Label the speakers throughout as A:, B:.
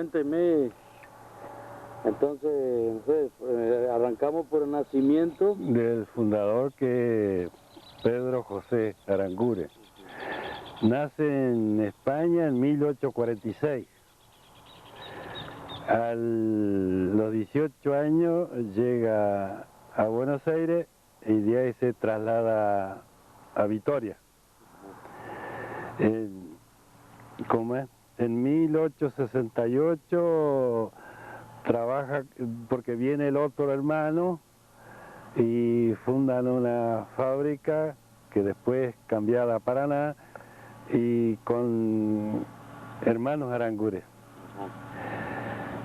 A: cuénteme. Entonces, no sé, arrancamos por el nacimiento
B: del fundador, que es Pedro José Aranguren. Nace en España en 1846. A los 18 años llega a Buenos Aires y de ahí se traslada a Vitoria. ¿Cómo es? En 1868 trabaja, porque viene el otro hermano y fundan una fábrica que después cambiada a Paraná, y con hermanos Aranguren.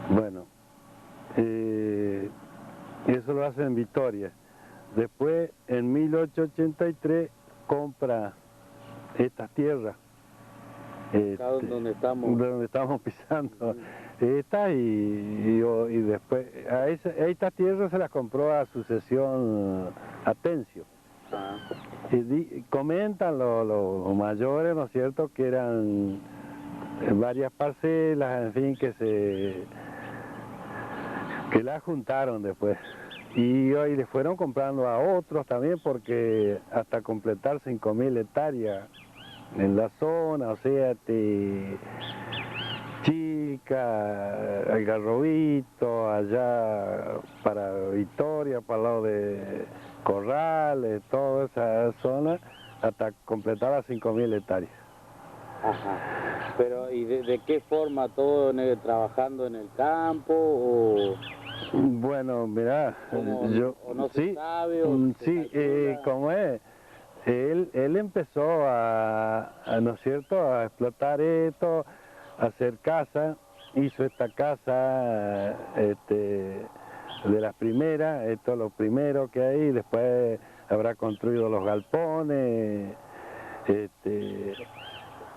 B: Bueno, eso lo hace en Vitoria. Después, en 1883, compra estas tierras.
A: acá donde
B: estamos pisando. Y después, a estas tierras se las compró a sucesión Atencio. Comentan los mayores, ¿no es cierto?, que eran varias parcelas, en fin, que las juntaron después. Y hoy le fueron comprando a otros también, porque hasta completar 5.000 hectáreas en la zona, o sea, Chica, Algarrobito, allá para Vitoria, para el lado de Corrales, toda esa zona, hasta completar las 5.000 hectáreas.
A: Ajá. Pero, ¿y de qué forma? ¿Todo trabajando en el campo o...?
B: Bueno, mirá, yo...
A: ¿O no
B: sí,
A: se sabe? ¿O
B: sí, como es, él empezó ¿no es cierto?, a explotar esto, a hacer casa. Hizo esta casa de las primeras, esto es lo primero que hay. Después habrá construido los galpones,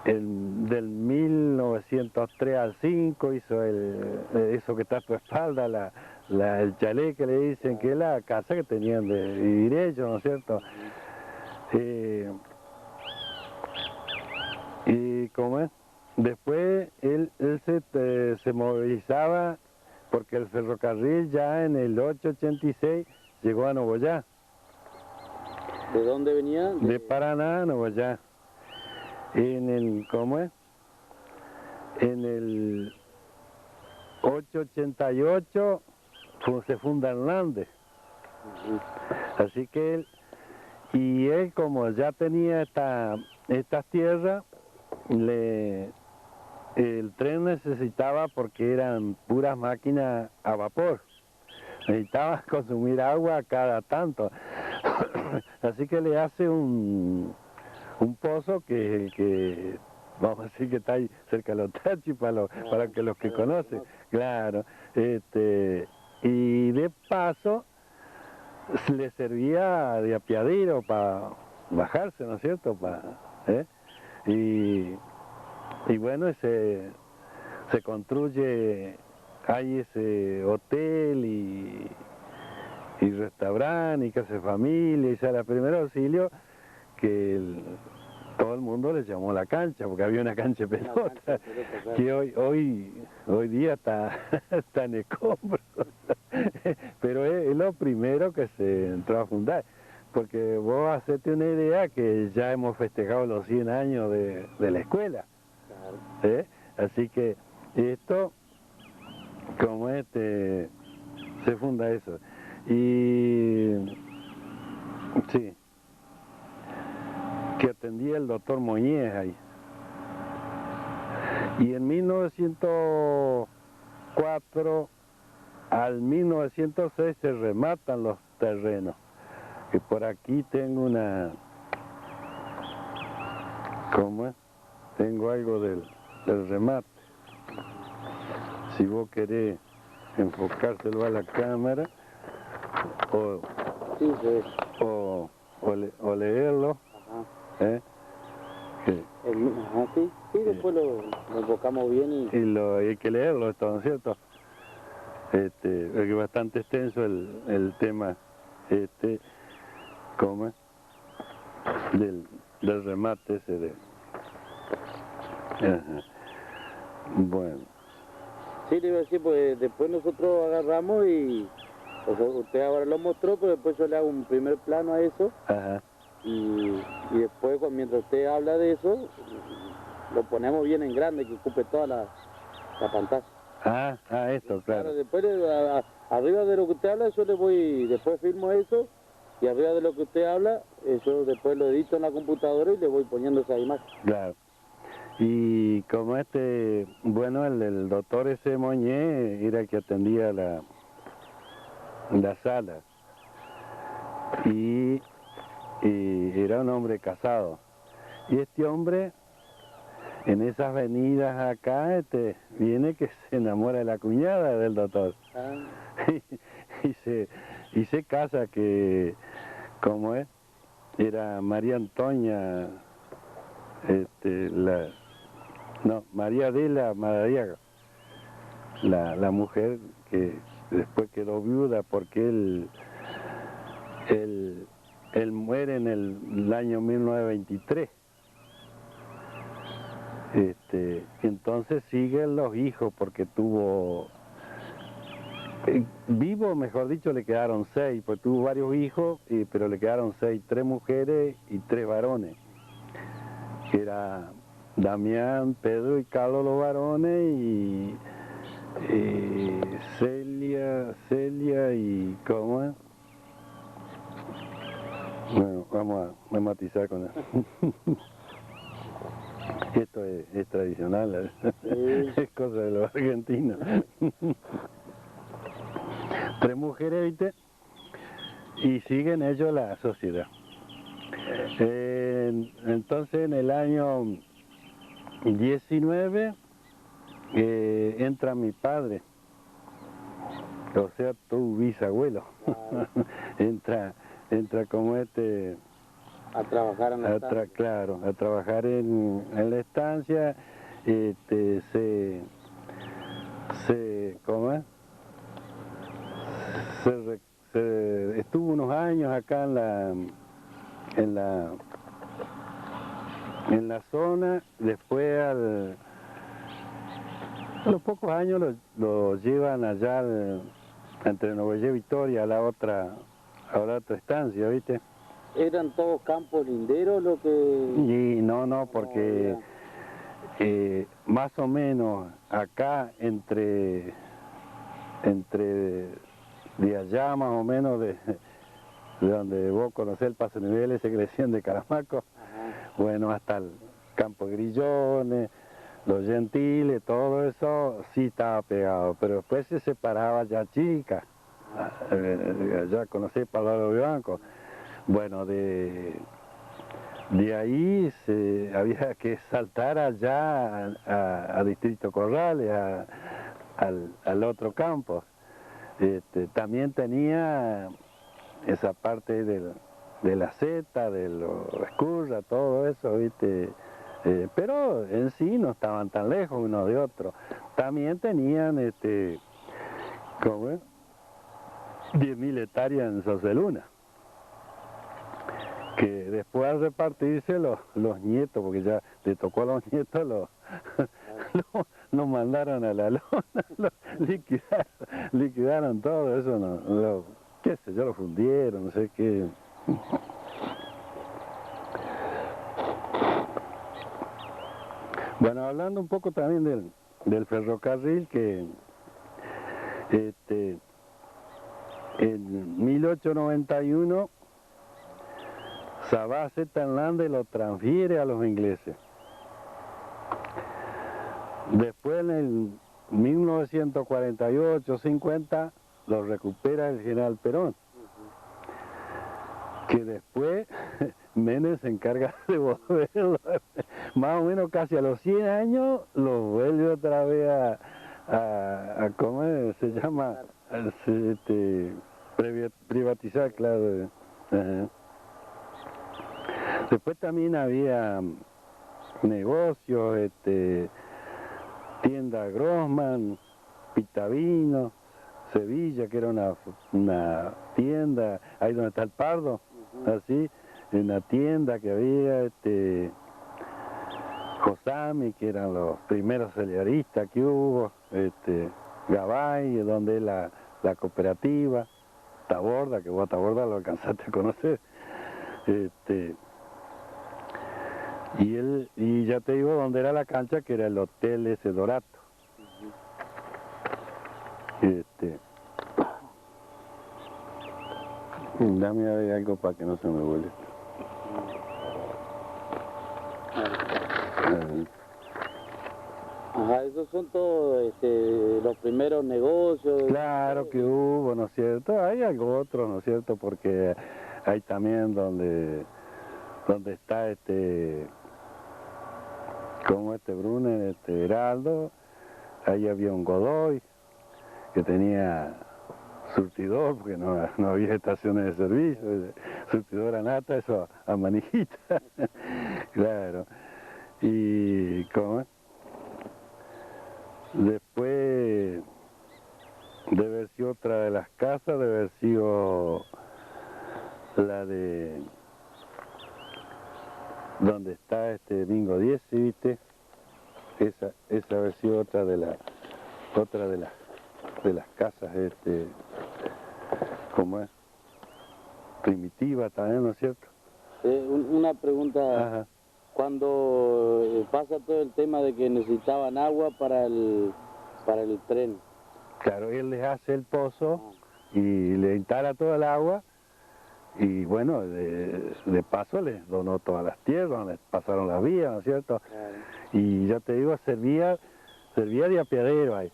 B: del 1903 al 5 hizo eso que está a tu espalda, el chalet que le dicen, que es la casa que tenían de vivir ellos, ¿no es cierto? Y como es, después él se movilizaba, porque el ferrocarril ya en el 886 llegó a Nogoyá.
A: ¿De dónde venía?
B: De Paraná a Nogoyá. ¿Cómo es? En el 888 se funda Hernández. Así que él como ya tenía estas tierras, el tren necesitaba, porque eran puras máquinas a vapor, necesitaba consumir agua cada tanto. Así que le hace un pozo que vamos a decir que está ahí cerca de los Tachis, para que los que conocen, claro, y de paso le servía de apiadero para bajarse, ¿no es cierto?, y bueno, se construye, hay ese hotel y restaurante y casa de familia, y sala de primer auxilio, que todo el mundo le llamó la cancha, porque había una cancha de pelota, que hoy día está en escombros. Pero es lo primero que se entró a fundar, porque vos hacete una idea que ya hemos festejado los 100 años de la escuela. Así que esto, como se funda eso. Y sí, que atendía el doctor Moñez ahí. Y en 1904 al 1906 se rematan los terrenos. Y por aquí tengo ¿cómo es? Tengo algo del remate. Si vos querés enfocárselo a la cámara o leerlo.
A: Sí, después lo enfocamos bien y
B: hay que leerlo, esto, ¿no es cierto? Porque es bastante extenso el tema, ¿cómo es? Del remate ese Bueno.
A: Sí, Sí, le iba a decir, pues después nosotros agarramos y... O sea, usted ahora lo mostró, pero después yo le hago un primer plano a eso.
B: Ajá.
A: Y después, mientras usted habla de eso, lo ponemos bien en grande, que ocupe toda la pantalla.
B: Esto, claro.
A: Después, arriba de lo que usted habla, yo le voy... Después filmo eso, y arriba de lo que usted habla, yo después lo edito en la computadora y le voy poniendo esa imagen.
B: Claro. Y como bueno, el doctor ese Moñé era el que atendía la sala. Y era un hombre casado. Y este hombre, en esas venidas acá, viene que se enamora de la cuñada del doctor. y se casa, que, ¿cómo es? Era María Antonia, María de la Madariaga, la mujer que después quedó viuda porque él muere en el año 1923. Entonces siguen los hijos porque tuvo, vivo mejor dicho, le quedaron 6, pues tuvo varios hijos, pero le quedaron 6, 3 mujeres y 3 varones. Era Damián, Pedro y Carlos los varones y Celia y ¿cómo es? Bueno, vamos a matizar con eso. Esto es tradicional, es cosa de los argentinos. 3 mujeres, ¿viste? Y siguen ellos la sociedad. Entonces en el año 19 entra mi padre, o sea, tu bisabuelo. entra como
A: a trabajar en la estancia.
B: Claro, a trabajar en la estancia. ¿Cómo es? Estuvo unos años acá en la zona. Después a los pocos años lo llevan allá entre Nueva York y Victoria a la otra estancia, ¿viste?
A: ¿Eran todos campos linderos lo que...?
B: Y no, porque más o menos acá entre de allá más o menos de donde vos conocés el paso nivel ese que le decían de Caramaco. Ajá. Bueno, hasta el Campo de Grillones, Los Gentiles, todo eso sí estaba pegado, pero después se separaba ya chica, ya conocés Pablo Bianco. Bueno, de ahí había que saltar allá a Distrito Corrales, al otro campo. También tenía esa parte de la seta, de los escurra, todo eso, ¿viste? Pero en sí no estaban tan lejos uno de otro. También tenían, ¿cómo es? 10.000 hectáreas en Soseluna, que después al repartirse los nietos, porque ya le tocó a los nietos, los mandaron a la lona, los liquidaron todo eso, qué sé yo, lo fundieron, no sé qué. Bueno, hablando un poco también del ferrocarril, que en 1891 Sabah Zetland lo transfiere a los ingleses. Después en el 1948-50 lo recupera el general Perón, que después Menem se encarga de volverlo, más o menos casi a los 100 años lo vuelve otra vez a ¿cómo se llama? Privatizar, claro. Después también había negocios, tienda Grossman, Pitavino, Sevilla, que era una tienda, ahí donde está el Pardo, así, una tienda que había, Josami, que eran los primeros celeristas que hubo, Gabay, donde es la cooperativa, Taborda, que vos a Taborda lo alcanzaste a conocer. Y ya te digo dónde era la cancha, que era el Hotel ese Dorato. Dame a ver algo para que no se me vuelva.
A: Ajá, esos son todos los primeros negocios.
B: Claro que hubo, ¿no es cierto? Hay algo otro, ¿no es cierto? Porque hay también donde está como Brunner, Heraldo, ahí había un Godoy que tenía surtidor, porque no había estaciones de servicio, surtidor a nata, eso a manijita, claro. Y ¿cómo? Después debe haber sido otra de las casas, debe haber sido la de donde está Bingo 10, ¿sí, viste? Esa debe haber sido otra de las casas, ¿cómo es? Primitiva también, ¿no es cierto?
A: Una pregunta.
B: Ajá.
A: Cuando pasa todo el tema de que necesitaban agua para el tren.
B: Claro, él les hace el pozo y le instala toda el agua y bueno, de paso les donó todas las tierras, les pasaron las vías, ¿no es cierto?
A: Claro.
B: Y ya te digo, servía de apiadero ahí.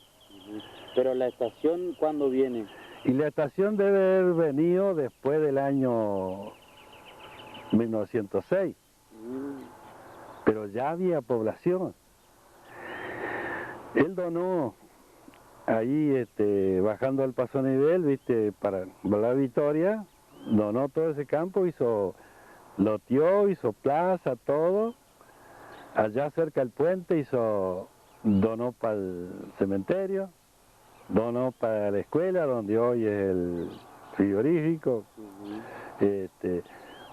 A: Pero la estación, ¿cuándo viene?
B: Y la estación debe haber venido después del año 1906. Pero ya había población. Él donó ahí, bajando al Paso Nivel, viste, para la Victoria, donó todo ese campo, loteó, hizo plaza, todo. Allá cerca del puente donó para el cementerio, donó para la escuela, donde hoy es el frigorífico.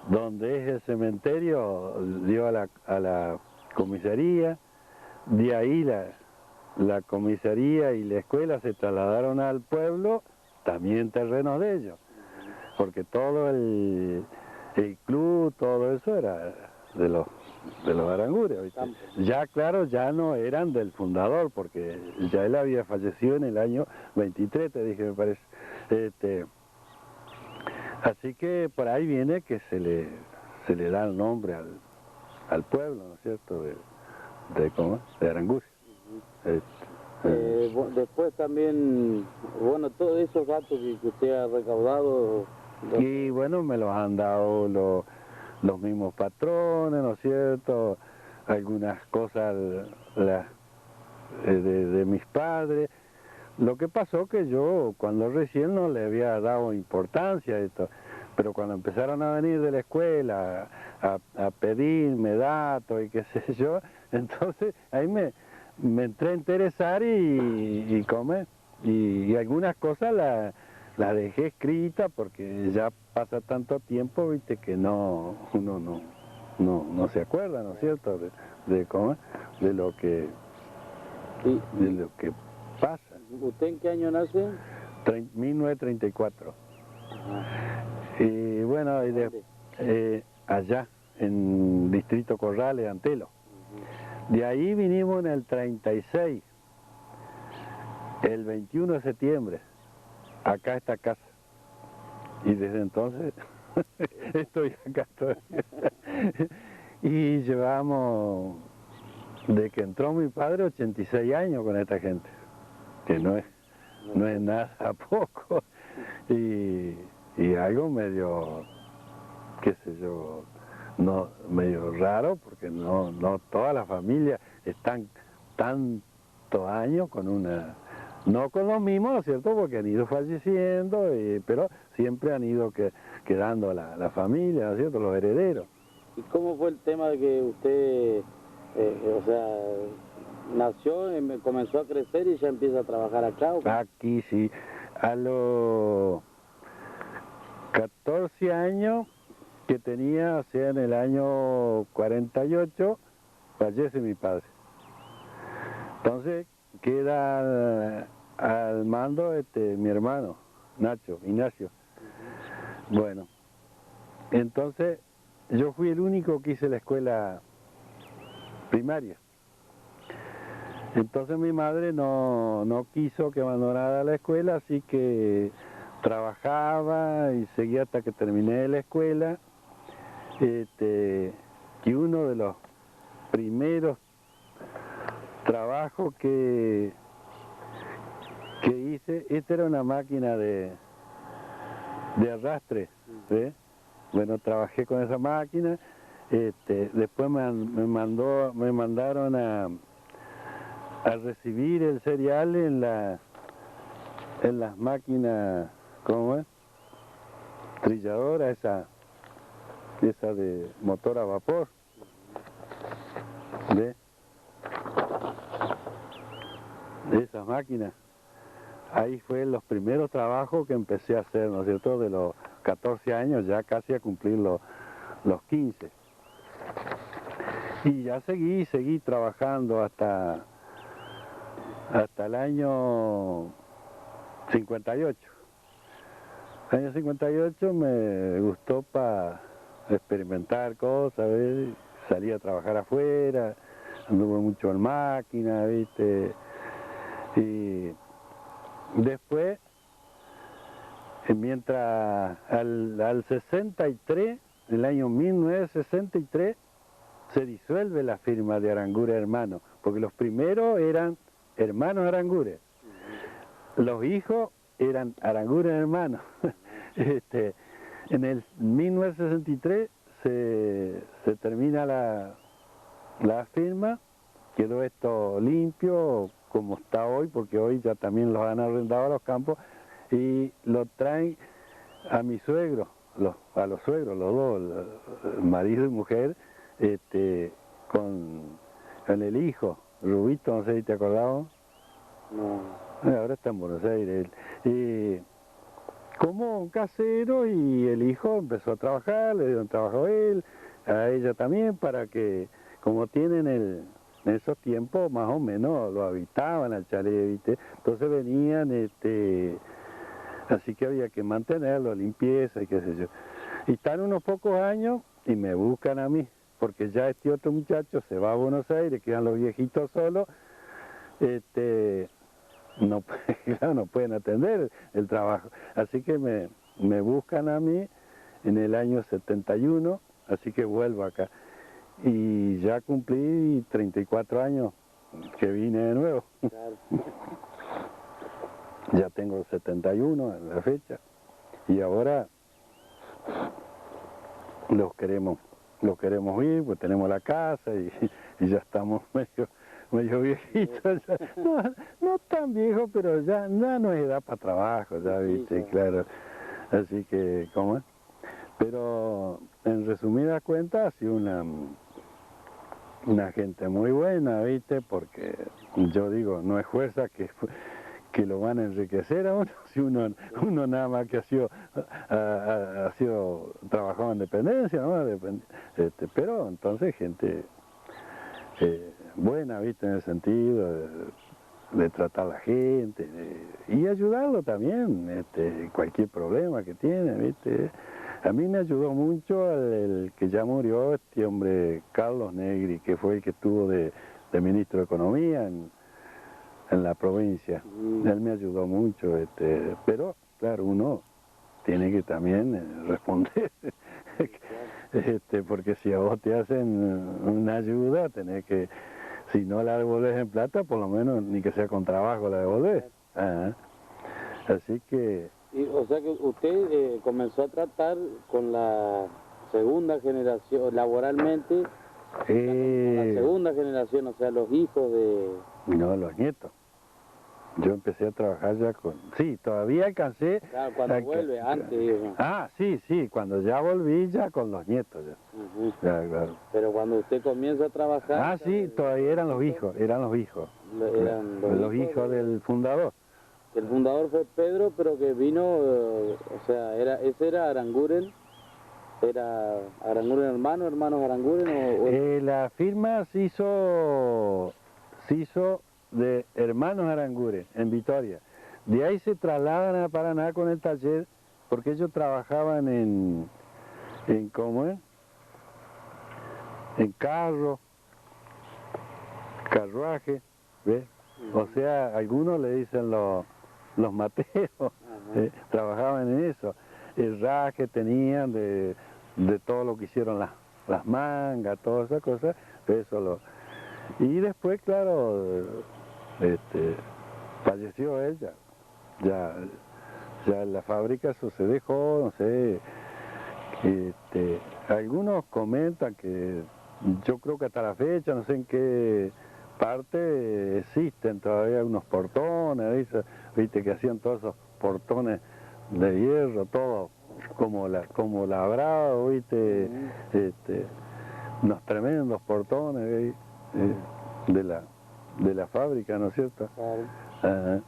B: Donde es el cementerio, dio a la comisaría, de ahí la comisaría y la escuela se trasladaron al pueblo, también terrenos de ellos, porque todo el club, todo eso era de los Aranguren, ¿viste? Ya claro, ya no eran del fundador, porque ya él había fallecido en el año 23, te dije, me parece. Así que por ahí viene que se le da el nombre al pueblo, ¿no es cierto?, de Aranguren.
A: Después también, bueno, todos esos datos que usted ha recaudado...
B: Y bueno, me los han dado los mismos patrones, ¿no es cierto?, algunas cosas de mis padres. Lo que pasó que yo cuando recién no le había dado importancia a esto, pero cuando empezaron a venir de la escuela a pedirme datos y qué sé yo, entonces ahí me entré a interesar y algunas cosas las dejé escritas porque ya pasa tanto tiempo, viste, que uno no se acuerda, ¿no es cierto?, de lo que pasa.
A: ¿Usted en qué año nace?
B: 1934.
A: Ajá.
B: Y bueno, allá, en Distrito Corrales, Antelo. De ahí vinimos en el 36, el 21 de septiembre, acá a esta casa. Y desde entonces estoy acá todavía. Y llevamos, de que entró mi padre, 86 años con esta gente, que no es nada poco, y algo medio, qué sé yo, medio raro, porque no toda la familia están tantos años no con los mismos, ¿no es cierto?, porque han ido falleciendo, pero siempre han ido quedando la familia, ¿no es cierto?, los herederos.
A: ¿Y cómo fue el tema de que usted, nació, comenzó a crecer y ya empieza a trabajar acá? ¿O?
B: Aquí sí, a los 14 años que tenía, o sea, en el año 48, fallece mi padre. Entonces, queda al mando mi hermano, Nacho, Ignacio. Bueno, entonces yo fui el único que hice la escuela primaria. Entonces mi madre no quiso que abandonara la escuela, así que trabajaba y seguía hasta que terminé la escuela. Y uno de los primeros trabajos que hice, esta era una máquina de arrastre, ¿sí? Bueno, trabajé con esa máquina, después me mandaron a recibir el cereal en las máquinas, ¿cómo es? Trilladora, esa de motor a vapor, ¿ve? De esas máquinas. Ahí fue los primeros trabajos que empecé a hacer, ¿no es cierto? De los 14 años ya casi a cumplir los 15. Y ya seguí trabajando hasta el año 58. El año 58 me gustó para experimentar cosas, ¿ves? Salí a trabajar afuera, anduve mucho en máquina, ¿viste? Y después, mientras al 63, el año 1963, se disuelve la firma de Aranguren Hermanos, porque los primeros eran hermanos Aranguren, los hijos eran Aranguren Hermanos. En el 1963 se termina la firma, quedó esto limpio como está hoy, porque hoy ya también los han arrendado a los campos y lo traen a mi suegro, a los suegros, los dos, el marido y mujer, con el hijo, Rubito, no sé si te acordabas. No. Ahora está en Buenos Aires. Y como un casero, y el hijo empezó a trabajar, le dieron trabajo a él, a ella también, para que, como tienen en esos tiempos más o menos lo habitaban al chalet, ¿viste? Entonces venían, así que había que mantenerlo, limpieza y qué sé yo. Y están unos pocos años y me buscan a mí, porque ya este otro muchacho se va a Buenos Aires, quedan los viejitos solos, no, claro, no pueden atender el trabajo. Así que me buscan a mí en el año 71, así que vuelvo acá. Y ya cumplí 34 años que vine de nuevo. Claro. Ya tengo 71 en la fecha. Y ahora los queremos ir, pues tenemos la casa y ya estamos medio viejitos. Ya. No tan viejos, pero ya no es edad para trabajo, ya viste, claro. Así que, ¿cómo es? Pero en resumidas cuentas, ha sido una gente muy buena, ¿viste? Porque yo digo, no es fuerza que lo van a enriquecer a uno, si uno nada más que ha sido trabajado en dependencia, ¿no? Pero entonces gente buena, ¿viste? En el sentido de tratar a la gente y ayudarlo también, cualquier problema que tiene, ¿viste? A mí me ayudó mucho el que ya murió, este hombre Carlos Negri, que fue el que estuvo de ministro de Economía en la provincia. Él me ayudó mucho, pero claro, uno tiene que también responder, porque si a vos te hacen una ayuda, tenés que, si no la devolvés en plata, por lo menos ni que sea con trabajo la devolvés. Así que...
A: O sea que usted comenzó a tratar con la segunda generación, laboralmente, con la segunda generación, o sea, los hijos de...
B: No, los nietos. Yo empecé a trabajar ya con... Sí, todavía alcancé...
A: Claro, cuando vuelve, antes, digo.
B: Ah, sí, cuando ya volví ya con los nietos. Ya. Claro.
A: Pero cuando usted comienza a trabajar...
B: Ah, sí, todavía eran los hijos.
A: Eran
B: los hijos del fundador.
A: El fundador fue Pedro, pero que vino, o sea, ese era Aranguren. ¿Era Aranguren hermanos Aranguren o...?
B: La firma se hizo de Hermanos Aranguren, en Vitoria. De ahí se trasladan a Paraná con el taller, porque ellos trabajaban en ¿cómo es? En carruaje, ¿ves? O sea, algunos le dicen los mateos, trabajaban en eso. Herraje tenían de todo lo que hicieron las mangas, todas esas cosas, eso y después, claro, falleció ella. Ya la fábrica eso se dejó, no sé. Algunos comentan que yo creo que hasta la fecha, no sé en qué parte, existen todavía unos portones, viste que hacían todos esos portones de hierro, todo como labrado, viste, unos tremendos portones de la fábrica, ¿no es cierto?
A: Claro.
B: Ajá.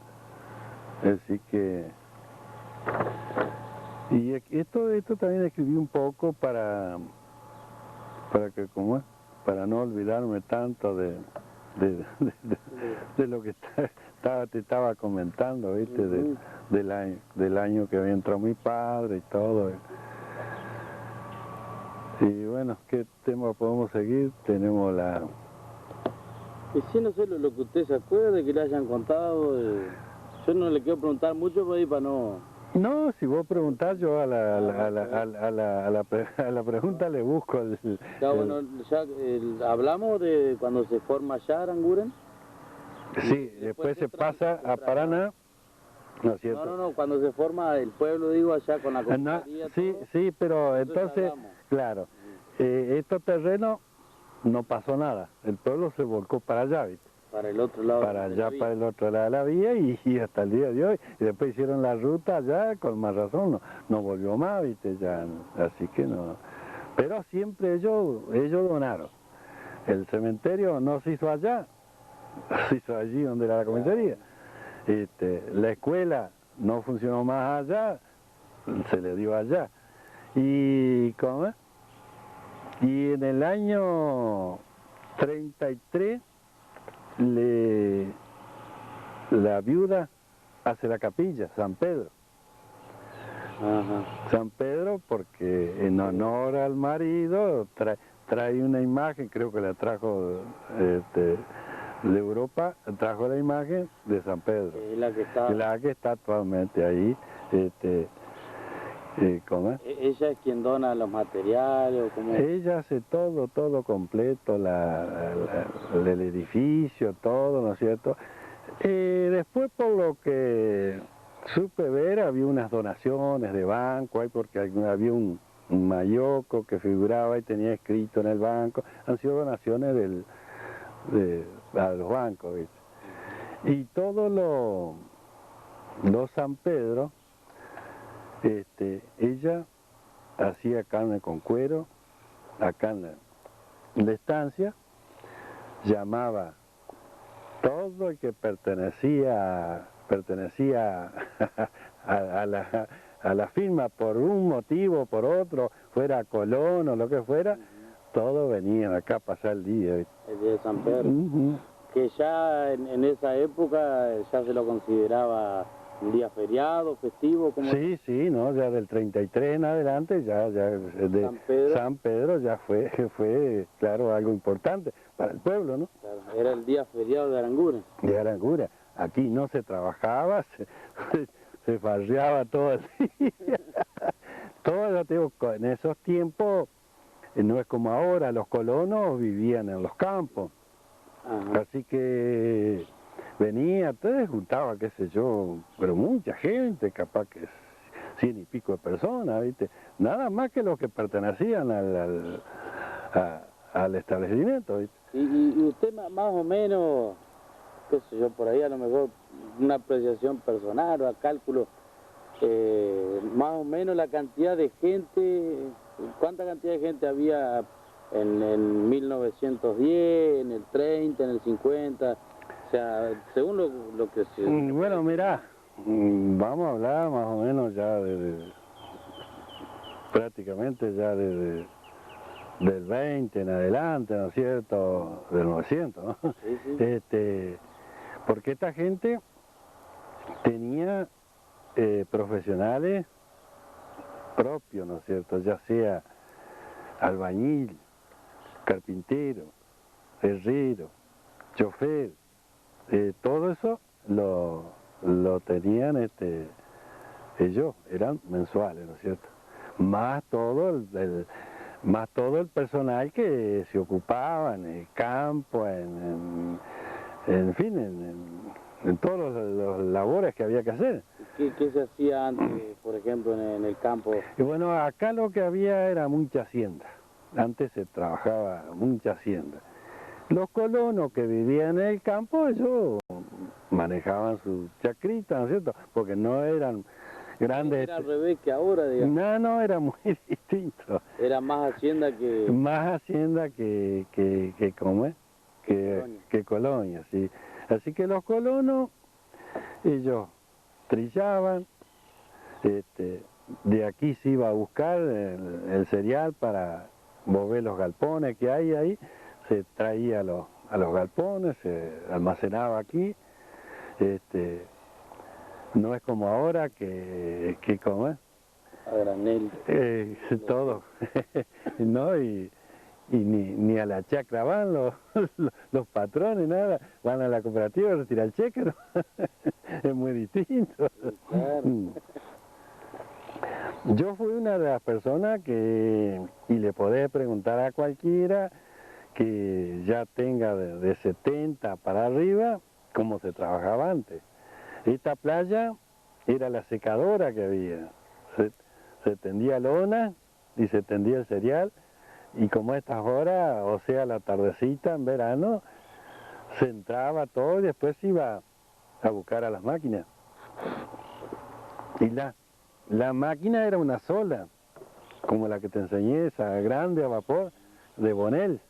B: Así que y esto también escribí un poco para que para no olvidarme tanto de lo que te estaba comentando, viste, del año que había entrado mi padre y todo. Y bueno, ¿qué tema podemos seguir? Tenemos
A: Y sí, no sé lo que usted se acuerde, que le hayan contado. Yo no le quiero preguntar mucho por ahí para no...
B: No, si vos preguntás, yo a la pregunta le busco
A: bueno, ya hablamos de cuando se forma allá Aranguren.
B: Sí, después se pasa a Paraná, ¿no es cierto?
A: No, cuando se forma el pueblo, digo, allá con la comisaría,
B: sí,
A: todo,
B: sí, pero entonces, claro, estos terrenos no pasó nada, el pueblo se volcó para allá, ¿viste?
A: Para el otro lado.
B: Para allá, para el otro lado de la vía y hasta el día de hoy. Y después hicieron la ruta allá, con más razón, no volvió más, ¿viste? Ya, así que no. Pero siempre ellos donaron. El cementerio no se hizo allá, se hizo allí donde era la comisaría. La escuela no funcionó más allá, se le dio allá. Y, ¿cómo es? Y en el año 33, la viuda hace la capilla, San Pedro.
A: Ajá.
B: San Pedro porque en honor al marido trae una imagen, creo que la trajo de Europa, trajo la imagen de San Pedro.
A: Es la que está
B: Actualmente ahí. ¿Cómo es?
A: ¿Ella es quien dona los materiales? ¿Cómo?
B: Ella hace todo completo, el edificio, todo, ¿no es cierto? Después, por lo que supe ver, había unas donaciones de banco, porque había un mayoco que figuraba y tenía escrito en el banco, han sido donaciones a los bancos, ¿viste? Y todo lo San Pedro, ella hacía carne con cuero, acá en la estancia, llamaba todo el que pertenecía a la firma por un motivo, por otro, fuera Colón o lo que fuera, todos venían acá a pasar el día. ¿Viste?
A: El día de San Pedro. Que ya en esa época ya se lo consideraba un día feriado, festivo. ¿Cómo?
B: Sí, no, ya del 33 en adelante, ya de San Pedro ya fue, claro, algo importante para el pueblo, ¿no?
A: Claro, era el día feriado de Aranguren.
B: De Aranguren. Aquí no se trabajaba, se farreaba todo el día. Todo, digo, en esos tiempos, no es como ahora, los colonos vivían en los campos. Ajá. Así que venía, te juntaba, qué sé yo, pero mucha gente, capaz que 100 y pico de personas, ¿viste? Nada más que los que pertenecían al establecimiento, ¿viste?
A: Y usted más o menos, qué sé yo, por ahí a lo mejor una apreciación personal o a cálculo, más o menos la cantidad de gente, ¿cuánta cantidad de gente había en 1910, en el 30, en el 50? O sea, según lo que se...
B: Bueno, mirá, vamos a hablar más o menos ya prácticamente ya del 20 en adelante, ¿no es cierto? Del 900, ¿no?
A: Sí.
B: porque esta gente tenía profesionales propios, ¿no es cierto? Ya sea albañil, carpintero, herrero, chofer, todo eso lo tenían ellos, eran mensuales, ¿no es cierto? Más más todo el personal que se ocupaba en el campo, en fin, en todas las labores que había que hacer.
A: ¿Qué se hacía antes, por ejemplo, en el campo?
B: Y bueno, acá lo que había era mucha hacienda. Antes se trabajaba mucha hacienda. Los colonos que vivían en el campo, ellos manejaban su chacrita, ¿no es cierto? Porque no eran grandes...
A: Era al revés que ahora, digamos.
B: No, era muy distinto.
A: Era más hacienda que...
B: Más hacienda ¿cómo es? Que colonia, sí. Así que los colonos, ellos trillaban, de aquí se iba a buscar el cereal para mover los galpones que hay ahí, se traía a los galpones, se almacenaba aquí, no es como ahora que ¿cómo es?
A: A granel.
B: Todo, ¿no? Y ni a la chacra van los patrones, nada, van a la cooperativa a retirar el cheque, ¿no? Es muy distinto.
A: Claro.
B: Yo fui una de las personas y le podés preguntar a cualquiera que ya tenga de 70 para arriba, cómo se trabajaba antes. Esta playa era la secadora que había, se tendía lona y se tendía el cereal, y como a estas horas, o sea, la tardecita en verano, se entraba todo y después se iba a buscar a las máquinas. Y la máquina era una sola, como la que te enseñé, esa grande a vapor de Bonel.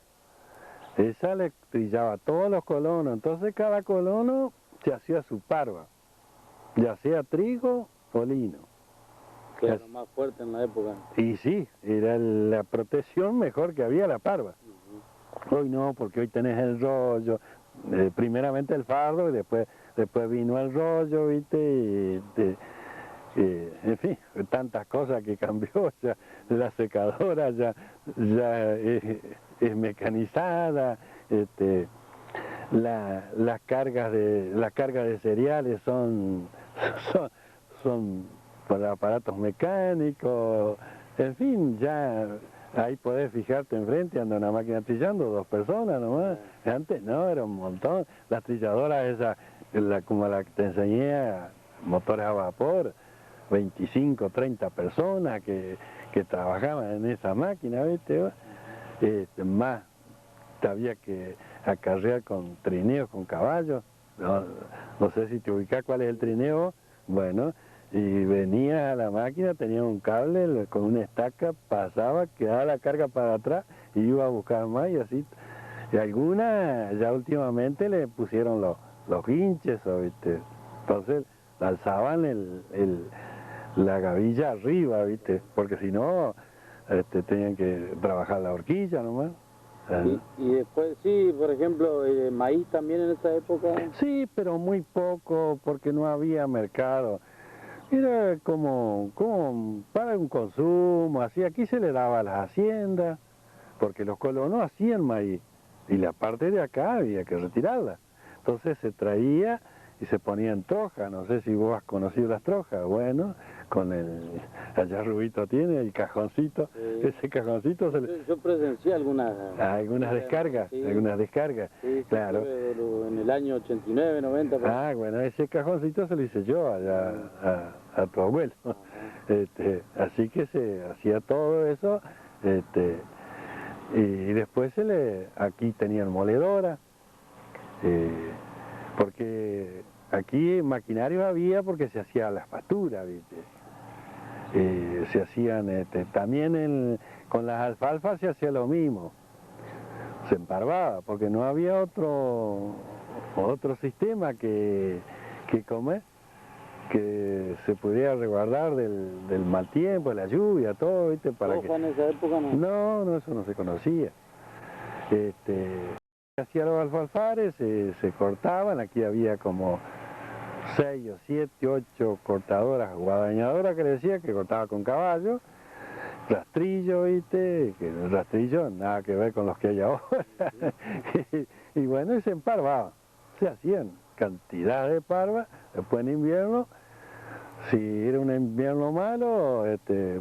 B: Esa le trillaba a todos los colonos, entonces cada colono se hacía su parva, ya sea trigo o lino.
A: Claro, más fuerte en la época.
B: Y sí, era la protección mejor que había, la parva. Hoy no, porque hoy tenés el rollo, primeramente el fardo y después vino el rollo, ¿viste? En fin, tantas cosas que cambió, ya la secadora ya es mecanizada, las cargas de cereales son para aparatos mecánicos, en fin, ya ahí podés fijarte enfrente, anda una máquina trillando, 2 personas nomás. Antes no, era un montón. Las trilladoras esas, como la que te enseñé, motores a vapor, 25, 30 personas que trabajaban en esa máquina, ¿viste? Más había que acarrear con trineos, con caballos. No sé si te ubicás cuál es el trineo. Bueno, y venía a la máquina, tenía un cable con una estaca, pasaba, quedaba la carga para atrás y iba a buscar más y así. Y algunas ya últimamente le pusieron los guinches, ¿viste? Entonces alzaban la gavilla arriba, ¿viste? Porque si no, tenían que trabajar la horquilla nomás.
A: Y después, sí, por ejemplo, maíz también en esa época.
B: Sí, pero muy poco, porque no había mercado. Era como para un consumo, así. Aquí se le daba a las haciendas, porque los colonos hacían maíz, y la parte de acá había que retirarla. Entonces se traía y se ponía en troja. No sé si vos has conocido las trojas. Bueno, allá Rubito tiene el cajoncito, sí. Ese cajoncito
A: yo presencié algunas
B: descargas,
A: sí.
B: Algunas descargas,
A: sí,
B: claro.
A: En el año 89, 90.
B: Bueno, ese cajoncito se lo hice yo allá a tu abuelo. Así que se hacía todo eso, y después aquí tenían moledora, porque aquí maquinario había porque se hacía las pasturas, ¿viste? Se hacían, también con las alfalfas se hacía lo mismo, se emparvaba, porque no había otro sistema que comer, que se pudiera resguardar del mal tiempo, de la lluvia, todo, ¿viste?
A: ¿Soja en esa época no?
B: No, eso no se conocía. hacía los alfalfares, se cortaban, aquí había como 6 o 7, 8 cortadoras, guadañadoras que le decía, que cortaba con caballo, rastrillo, ¿viste? Que el rastrillo nada que ver con los que hay ahora. y bueno, y se emparvaban, se hacían cantidad de parvas, después en invierno, si era un invierno malo,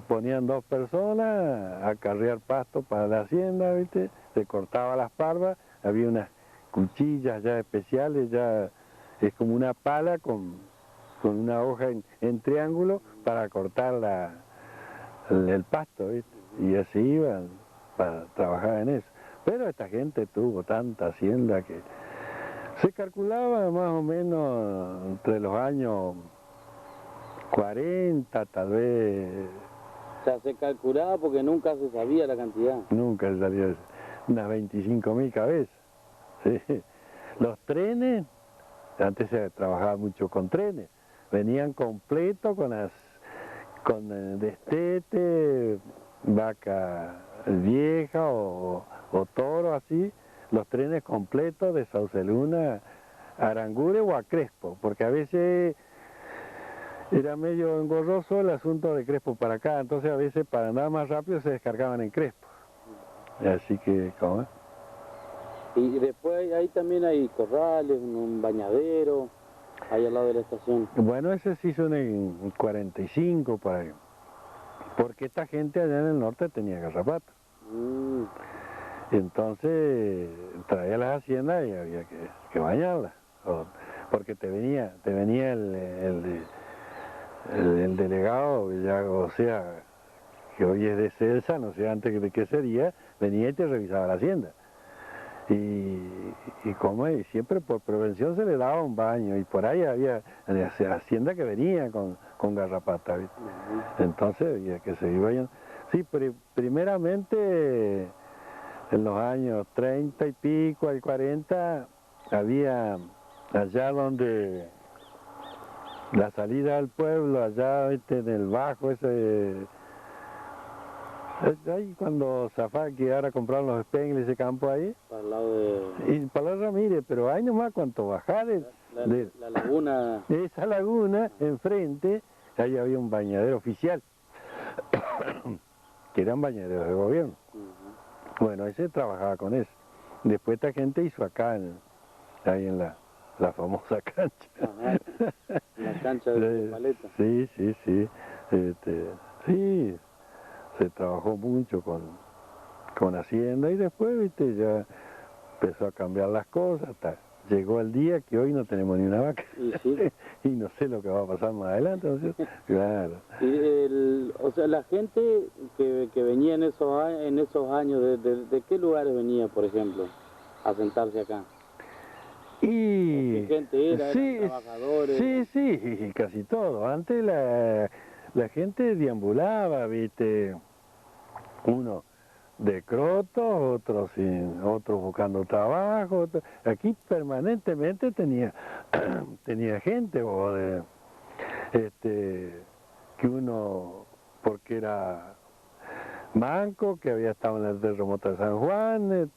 B: ponían 2 personas a carrear pasto para la hacienda, ¿viste? Se cortaba las parvas, había unas cuchillas ya especiales, ya es como una pala con una hoja en triángulo para cortar el pasto, ¿viste? Y así iban para trabajar en eso. Pero esta gente tuvo tanta hacienda que se calculaba más o menos entre los años 40, tal vez.
A: O sea, se calculaba porque nunca se sabía la cantidad.
B: Nunca salió unas 25.000 cabezas. ¿Sí? Los trenes, antes se trabajaba mucho con trenes, venían completos con destete, vaca vieja o toro así, los trenes completos de Sauceluna a Aranguren o a Crespo, porque a veces era medio engorroso el asunto de Crespo para acá, entonces a veces para andar más rápido se descargaban en Crespo. Así que, ¿cómo es?
A: Y después ahí también hay corrales, un bañadero, ahí al lado de la estación.
B: Bueno, ese se hizo en el 45 por ahí, porque esta gente allá en el norte tenía garrapatas. Entonces traía las haciendas y había que bañarlas, porque te venía el delegado, o sea, que hoy es de Celsa, no sé antes de qué sería, venía y te revisaba la hacienda. Y como siempre por prevención se le daba un baño, y por ahí había hacienda que venía con garrapata, ¿viste? Entonces había que seguir bañando. Sí, primeramente en los años 30 y pico, al 40, había allá donde la salida al pueblo, allá, ¿viste? En el bajo ese, ahí cuando Zafá que ahora compraron los Spengler, ese campo ahí,
A: Para el lado de...
B: y para la Ramírez, pero ahí nomás cuando bajás
A: la laguna...
B: de esa laguna, enfrente, ahí había un bañadero oficial, que eran bañaderos de gobierno. Bueno, ese trabajaba con eso. Después esta gente hizo acá, ahí en la famosa cancha.
A: La cancha de paleta.
B: Sí, sí, sí. Sí, se trabajó mucho con Hacienda y después, viste, ya empezó a cambiar las cosas, hasta llegó el día que hoy no tenemos ni una vaca.
A: Y, sí.
B: Y no sé lo que va a pasar más adelante, ¿no es cierto? Claro.
A: Y o sea, la gente que venía en esos años, ¿de qué lugares venía, por ejemplo, a sentarse acá?
B: Y
A: ¿Qué gente era?
B: sí,
A: ¿Eran trabajadores?
B: Sí, sí, casi todo. Antes la gente deambulaba, viste, uno de croto, otros buscando trabajo. Aquí permanentemente tenía gente que uno, porque era manco, que había estado en el terremoto de San Juan,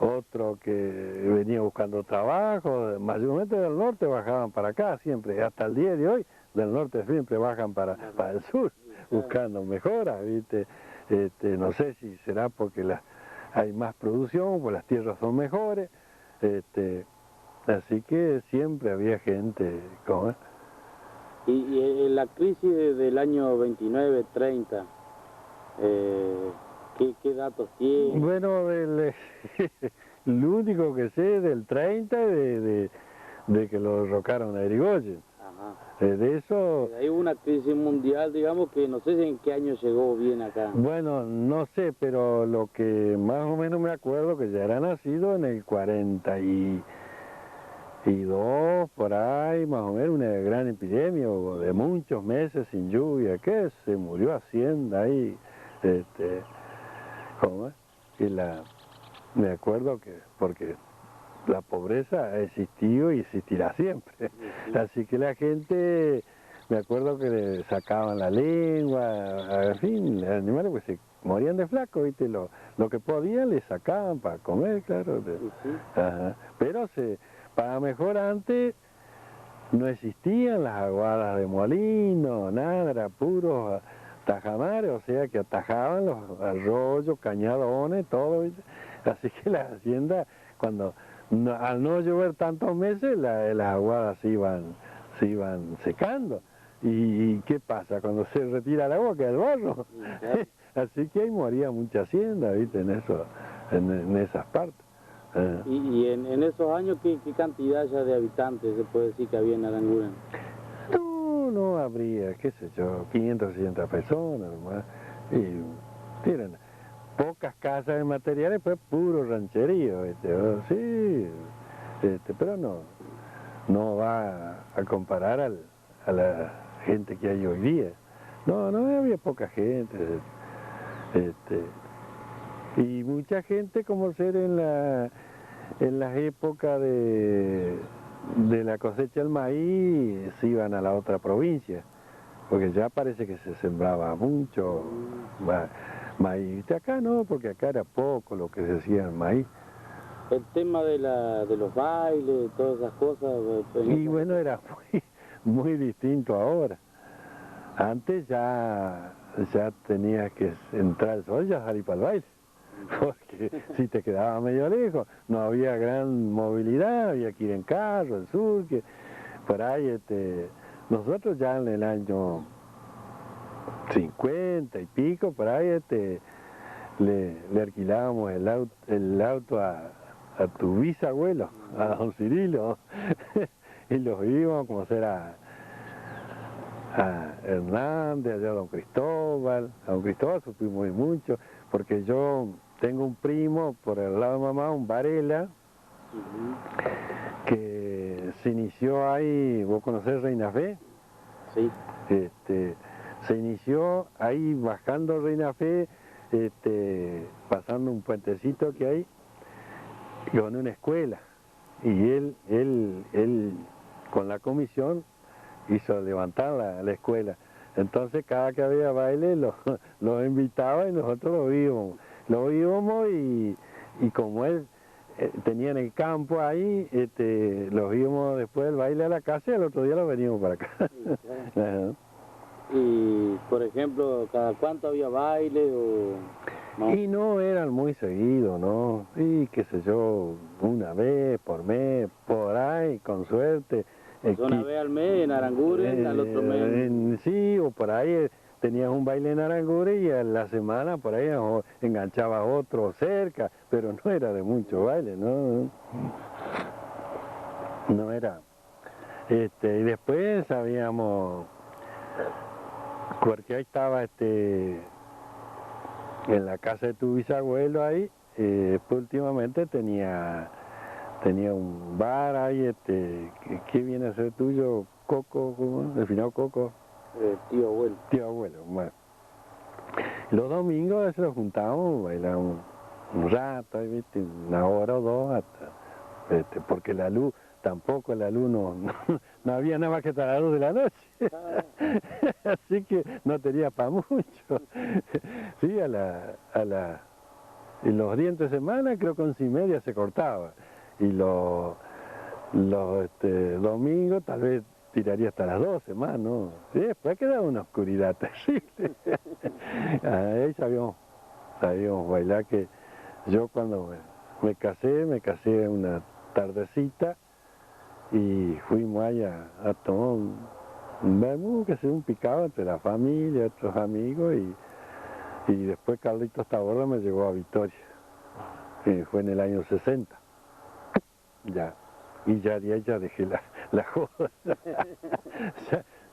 B: otro que venía buscando trabajo, mayormente del norte bajaban para acá siempre, hasta el día de hoy del norte siempre bajan para el sur, buscando mejoras, ¿viste? No sé si será porque hay más producción, pues las tierras son mejores, así que siempre había gente, ¿cómo es?
A: Y en la crisis del año 29, 30, ¿qué datos tiene?
B: Bueno, lo único que sé del 30 de que lo derrocaron a Irigoyen. De eso...
A: Hay una crisis mundial, digamos, que no sé en qué año llegó bien acá.
B: Bueno, no sé, pero lo que más o menos me acuerdo que ya era nacido en el 42, por ahí, más o menos, una gran epidemia de muchos meses sin lluvia, que se murió Hacienda ahí, ¿cómo es? Me acuerdo que, porque la pobreza ha existido y existirá siempre, así que la gente, me acuerdo que le sacaban la lengua, en fin, animales pues morían de flaco, ¿viste? Lo que podían le sacaban para comer, claro.
A: Sí.
B: Ajá. Pero para mejor antes no existían las aguadas de molino, nada, era puros tajamares, o sea que atajaban los arroyos, cañadones, todo, ¿viste? Así que las haciendas, al no llover tantos meses, las aguadas se iban secando. ¿Y qué pasa? Cuando se retira el agua queda el barro.
A: Claro.
B: Así que ahí moría mucha hacienda, ¿viste? En esas partes.
A: ¿Y en esos años qué cantidad ya de habitantes se puede decir que había en Aranguren?
B: No habría, qué sé yo, 500, 600 personas nomás. Y eran pocas casas de materiales, pues puro rancherío, ¿viste? Sí, pero no va a comparar a la gente que hay hoy día. No había poca gente. Y mucha gente, como ser en las épocas de la cosecha del maíz, se iban a la otra provincia, porque ya parece que se sembraba mucho maíz. Acá no, porque acá era poco lo que se hacía el maíz.
A: El tema de los bailes, todas esas cosas.
B: Y bueno, era muy distinto ahora. Antes ya tenías que entrar el sol, ya salir para el baile. Porque si te quedaba medio lejos, no había gran movilidad, había que ir en carro, el sur, que por ahí, nosotros ya en el año 50 y pico, por ahí, le alquilábamos el auto a tu bisabuelo, a don Cirilo, y los íbamos como a Hernández, allá a don Cristóbal. A don Cristóbal supimos ir mucho, porque yo tengo un primo por el lado de mamá, un Varela, que se inició ahí. ¿Vos conocés Reina Fe?
A: Sí.
B: Se inició ahí bajando Reina Fe, pasando un puentecito que hay, con una escuela. Y él con la comisión hizo levantar la escuela. Entonces cada que había baile los invitaba y nosotros lo íbamos y como él tenía en el campo ahí, los íbamos después del baile a la casa y el otro día los veníamos para acá.
A: Sí, claro. Y por ejemplo, ¿cada cuánto había baile o no?
B: Y no eran muy seguidos, ¿no? Y qué sé yo, una vez por mes, por ahí, con suerte.
A: Una vez al mes en Aranguren, al otro mes.
B: Sí, o por ahí tenías un baile en Aranguren y a la semana por ahí enganchabas otro cerca, pero no era de mucho baile, ¿no? No era. Y después sabíamos, porque ahí estaba en la casa de tu bisabuelo ahí, después últimamente tenía un bar ahí, ¿qué viene a ser tuyo? Coco, ¿cómo? El final Coco.
A: Tío abuelo.
B: Tío abuelo, bueno. Los domingos a veces nos juntábamos, bailábamos un rato, ahí, ¿viste? Una hora o dos, hasta, porque la luz, tampoco la luz no había nada más que hasta la luz de la noche. Así que no tenía para mucho. Sí, y los días de semana creo que 11:30 se cortaba. Y los domingos tal vez tiraría hasta las 12 más, ¿no? Sí, después quedaba una oscuridad terrible. Ahí sabíamos bailar, que yo cuando me casé una tardecita y fuimos allá a tomar un vermú, que sea un picado entre la familia, otros amigos, y después Carlitos Taborda me llevó a Victoria, que fue en el año 60. Ya, y ya de ahí ya dejé la joda.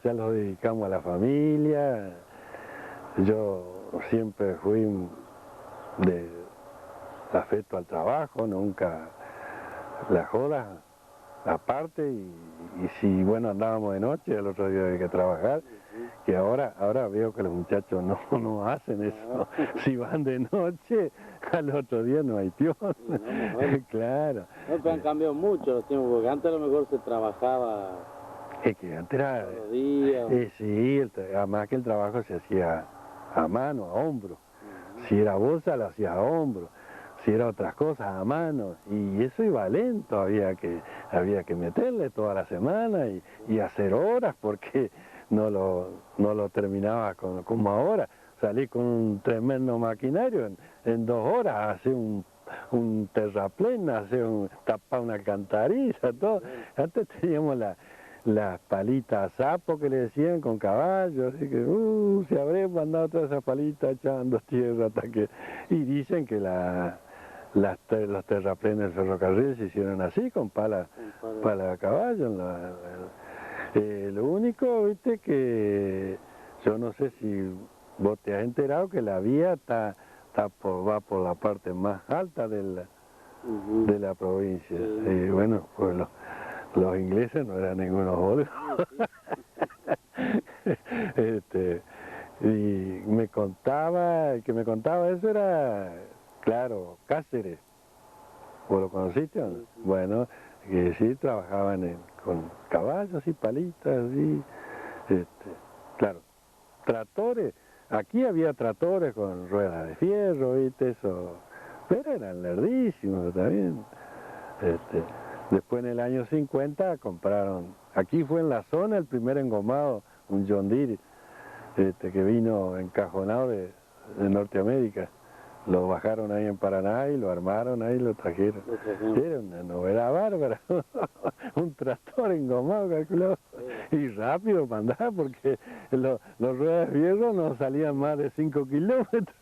B: ya lo dedicamos a la familia. Yo siempre fui de afecto al trabajo, nunca la joda aparte, y si bueno andábamos de noche, el otro día había que trabajar, que ahora veo que los muchachos no hacen eso. Si van de noche, al otro día no hay peor. Claro.
A: No, pero han cambiado mucho los tiempos, porque antes a lo mejor se trabajaba
B: Es que antes era...
A: todos los días.
B: sí, además que el trabajo se hacía a mano, a hombro. si era bolsa lo hacía a hombro, si era otras cosas a mano, y eso iba lento, había que meterle toda la semana y hacer horas porque no lo terminaba como ahora. Salí con un tremendo maquinario, en 2 horas hace un terraplén, tapar una alcantarilla, todo. Antes teníamos las palitas sapo que le decían con caballos, así que se habré mandado todas esas palitas echando tierra hasta que... Y dicen que los terraplenes del ferrocarril se hicieron así, con pala de caballo. Lo único, viste, que yo no sé si vos te has enterado que la vía va por la parte más alta de la provincia. Y bueno, pues los ingleses no eran ningunos boludos. Y el que me contaba eso era, claro, Cáceres. ¿Vos lo conociste? ¿No? Bueno, que sí trabajaban con caballos y palitas, así. Claro, tractores. Aquí había tractores con ruedas de fierro, ¿viste? Eso. Pero eran lerdísimos también. Después en el año 50 compraron, aquí fue en la zona el primer engomado, un John Deere, que vino encajonado de Norteamérica. Lo bajaron ahí en Paraná y lo armaron ahí y lo trajeron. Era una novedad bárbara, un tractor engomado, calculado, y rápido para andar, porque los ruedas de hierro no salían más de 5 kilómetros.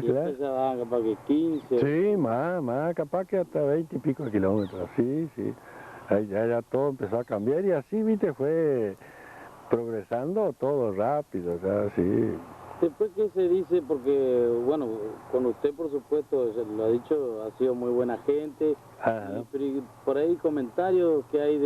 A: Y ustedes ya van capaz que 15.
B: Sí, más, capaz que hasta 20 y pico de kilómetros, sí. Ahí ya todo empezó a cambiar y así, viste, fue progresando todo rápido, o sea, sí.
A: Después, ¿qué se dice? Porque, bueno, con usted, por supuesto, se lo ha dicho, ha sido muy buena gente. Y por ahí comentarios que hay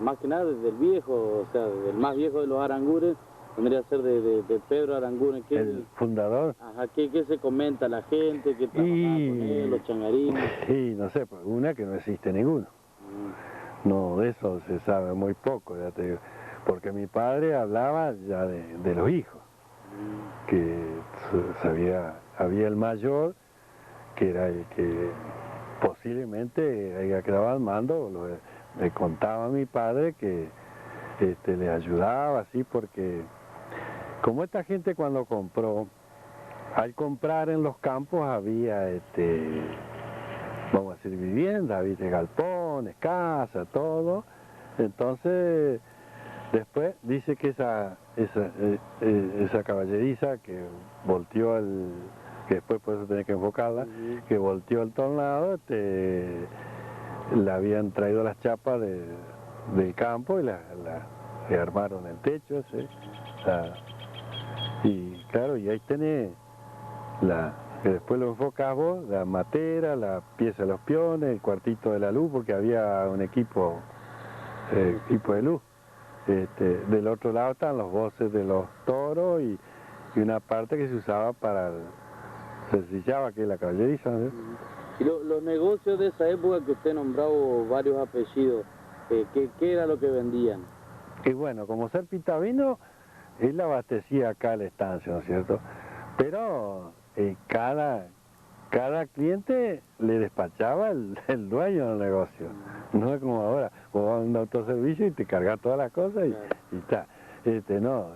A: más que nada del viejo, o sea, del más viejo de los Aranguren, vendría a ser de Pedro Aranguren.
B: El fundador.
A: Ajá, ¿qué se comenta la gente? ¿Qué trabajaba con él, los changarines?
B: Sí, no sé, pues una que no existe ninguno. No, de eso se sabe muy poco, ya te digo. Porque mi padre hablaba ya de los hijos. Que había el mayor, que era el que posiblemente haya quedado al mando, le contaba a mi padre que le ayudaba así, porque como esta gente cuando compró, al comprar en los campos había, vamos a decir, viviendas, ¿viste? Galpones, casas, todo, entonces... Después dice que esa caballeriza que volteó que después por eso tenía que enfocarla, que volteó el tornado, le habían traído las chapas del campo y le armaron el techo, ¿sí? Y claro, y ahí tenés que después lo enfocás vos, la matera, la pieza de los piones, el cuartito de la luz, porque había un equipo de luz. Del otro lado están los voces de los toros y una parte que se usaba se sillaba, que es la caballeriza, ¿no?
A: Y los negocios de esa época que usted nombró varios apellidos, ¿qué era lo que vendían?
B: Y bueno, como ser pitavino, él abastecía acá a la estancia, ¿no es cierto? Pero cada cliente le despachaba el dueño del negocio. No es como ahora, vos vas a un autoservicio y te cargas todas las cosas y está. No,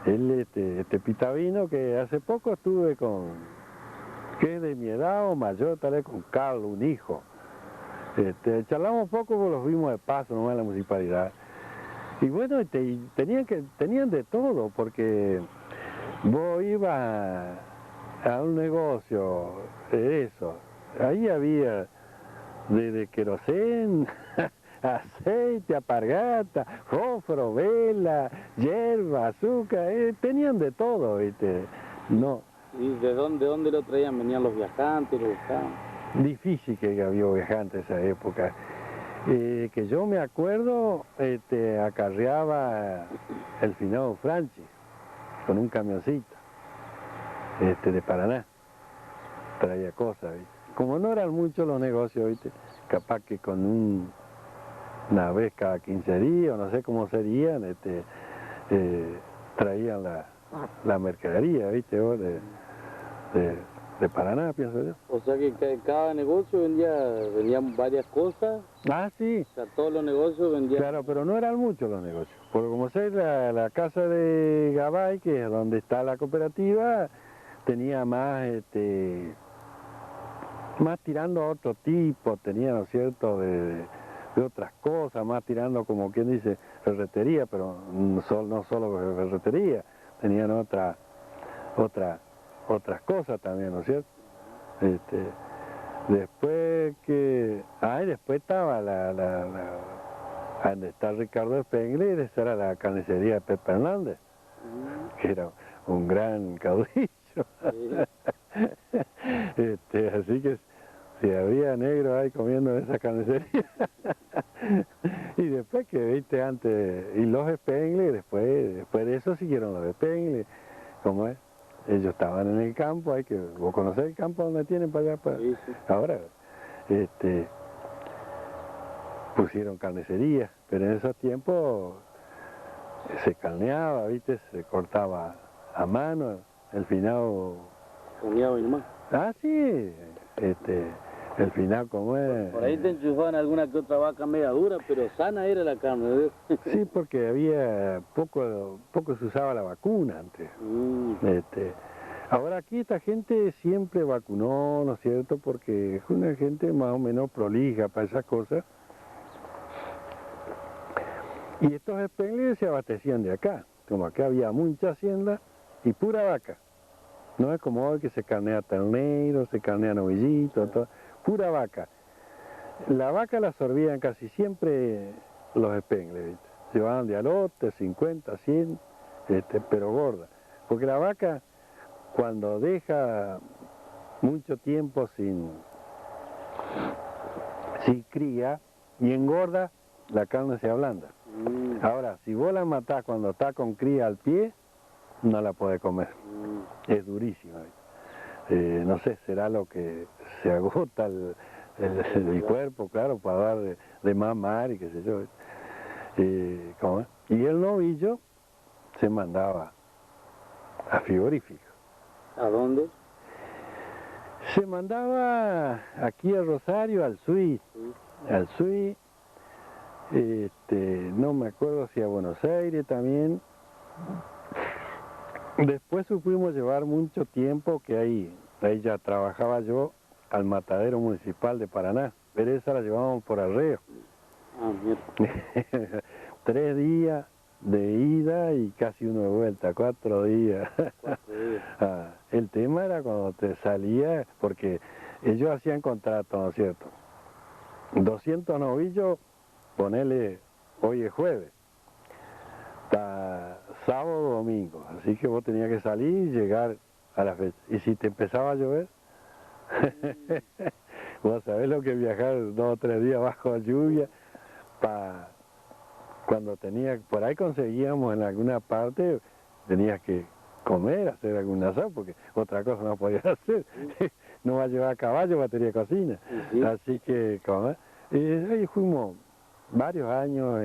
B: este pitavino que hace poco estuve que es de mi edad o mayor, tal vez con Carlos, un hijo. Charlamos poco porque los vimos de paso nomás en la municipalidad. Y bueno, tenían de todo, porque vos ibas a un negocio, ahí había de querosén, aceite, alpargata, fósforo, vela, hierba, azúcar, tenían de todo, ¿viste? No.
A: ¿Y de dónde lo traían? ¿Venían los viajantes, lo buscaban?
B: Difícil que había viajantes en esa época. Que yo me acuerdo, acarreaba el finado Franchi con un camioncito. De Paraná, traía cosas, ¿viste? Como no eran muchos los negocios, ¿viste? Capaz que con una vez cada 15 días, no sé cómo serían, traían la mercadería, ¿viste vos? De Paraná, pienso yo.
A: O sea que cada negocio vendían varias cosas.
B: Ah, sí.
A: O sea, todos los negocios vendían.
B: Claro, pero no eran muchos los negocios. Porque como sé, la casa de Gabay, que es donde está la cooperativa, tenía más, más tirando a otro tipo, tenía, ¿no es cierto?, de otras cosas, más tirando, como quien dice, ferretería, pero no solo ferretería, tenían otras cosas también, ¿no es cierto? Después después estaba donde está Ricardo Spengler, esa era la carnicería de Pepe Hernández, que era un gran caudillo. Así que si había negro ahí comiendo en esa carnicería. Y después que viste antes, y los Spengler, después de eso siguieron los Spengler, ¿cómo es? Ellos estaban en el campo, vos conocés el campo donde tienen para allá,
A: Sí, sí.
B: ahora, pusieron carnicería, pero en esos tiempos se carneaba, viste, se cortaba a mano, el finado.
A: Carneaba y nomás.
B: Ah, sí, el final como es.
A: Por ahí te enchufaban alguna que otra vaca media dura, pero sana era la carne.
B: Sí, porque había poco se usaba la vacuna antes. Ahora aquí esta gente siempre vacunó, ¿no es cierto? Porque es una gente más o menos prolija para esas cosas. Y estos Spengler se abastecían de acá, como acá había mucha hacienda y pura vaca. No es como hoy que se carnea ternero, se carnea novillito, todo, pura vaca. La vaca la absorbían casi siempre los Spengler, ¿viste? Llevaban de alote, 50, 100, pero gorda. Porque la vaca, cuando deja mucho tiempo sin cría y engorda, la carne se ablanda. Ahora, si vos la matás cuando está con cría al pie, no la podés comer. Es durísima. No sé, será lo que se agota el cuerpo, claro, para dar de mamar y qué sé yo. ¿Cómo es? Y el novillo se mandaba a frigorífico.
A: ¿A dónde?
B: Se mandaba aquí a Rosario, al Suí. Al Suí, no me acuerdo si a Buenos Aires también. Después supimos llevar mucho tiempo que ahí ya trabajaba yo al matadero municipal de Paraná, pero esa la llevábamos por arreo.
A: Ah, mierda.
B: 3 días de ida y casi uno de vuelta, 4 días.
A: 4 días.
B: El tema era cuando te salía, porque ellos hacían contrato, ¿no es cierto? 200 novillos, ponele, hoy es jueves, hasta sábado o domingo, así que vos tenías que salir y llegar a la fecha. Y si te empezaba a llover, vos sabés lo que es viajar 2 o 3 días bajo la lluvia, cuando por ahí conseguíamos en alguna parte, tenías que comer, hacer algún asado, porque otra cosa no podías hacer. No va a llevar caballo, batería de cocina.
A: Sí.
B: Así que, y ahí fuimos varios años.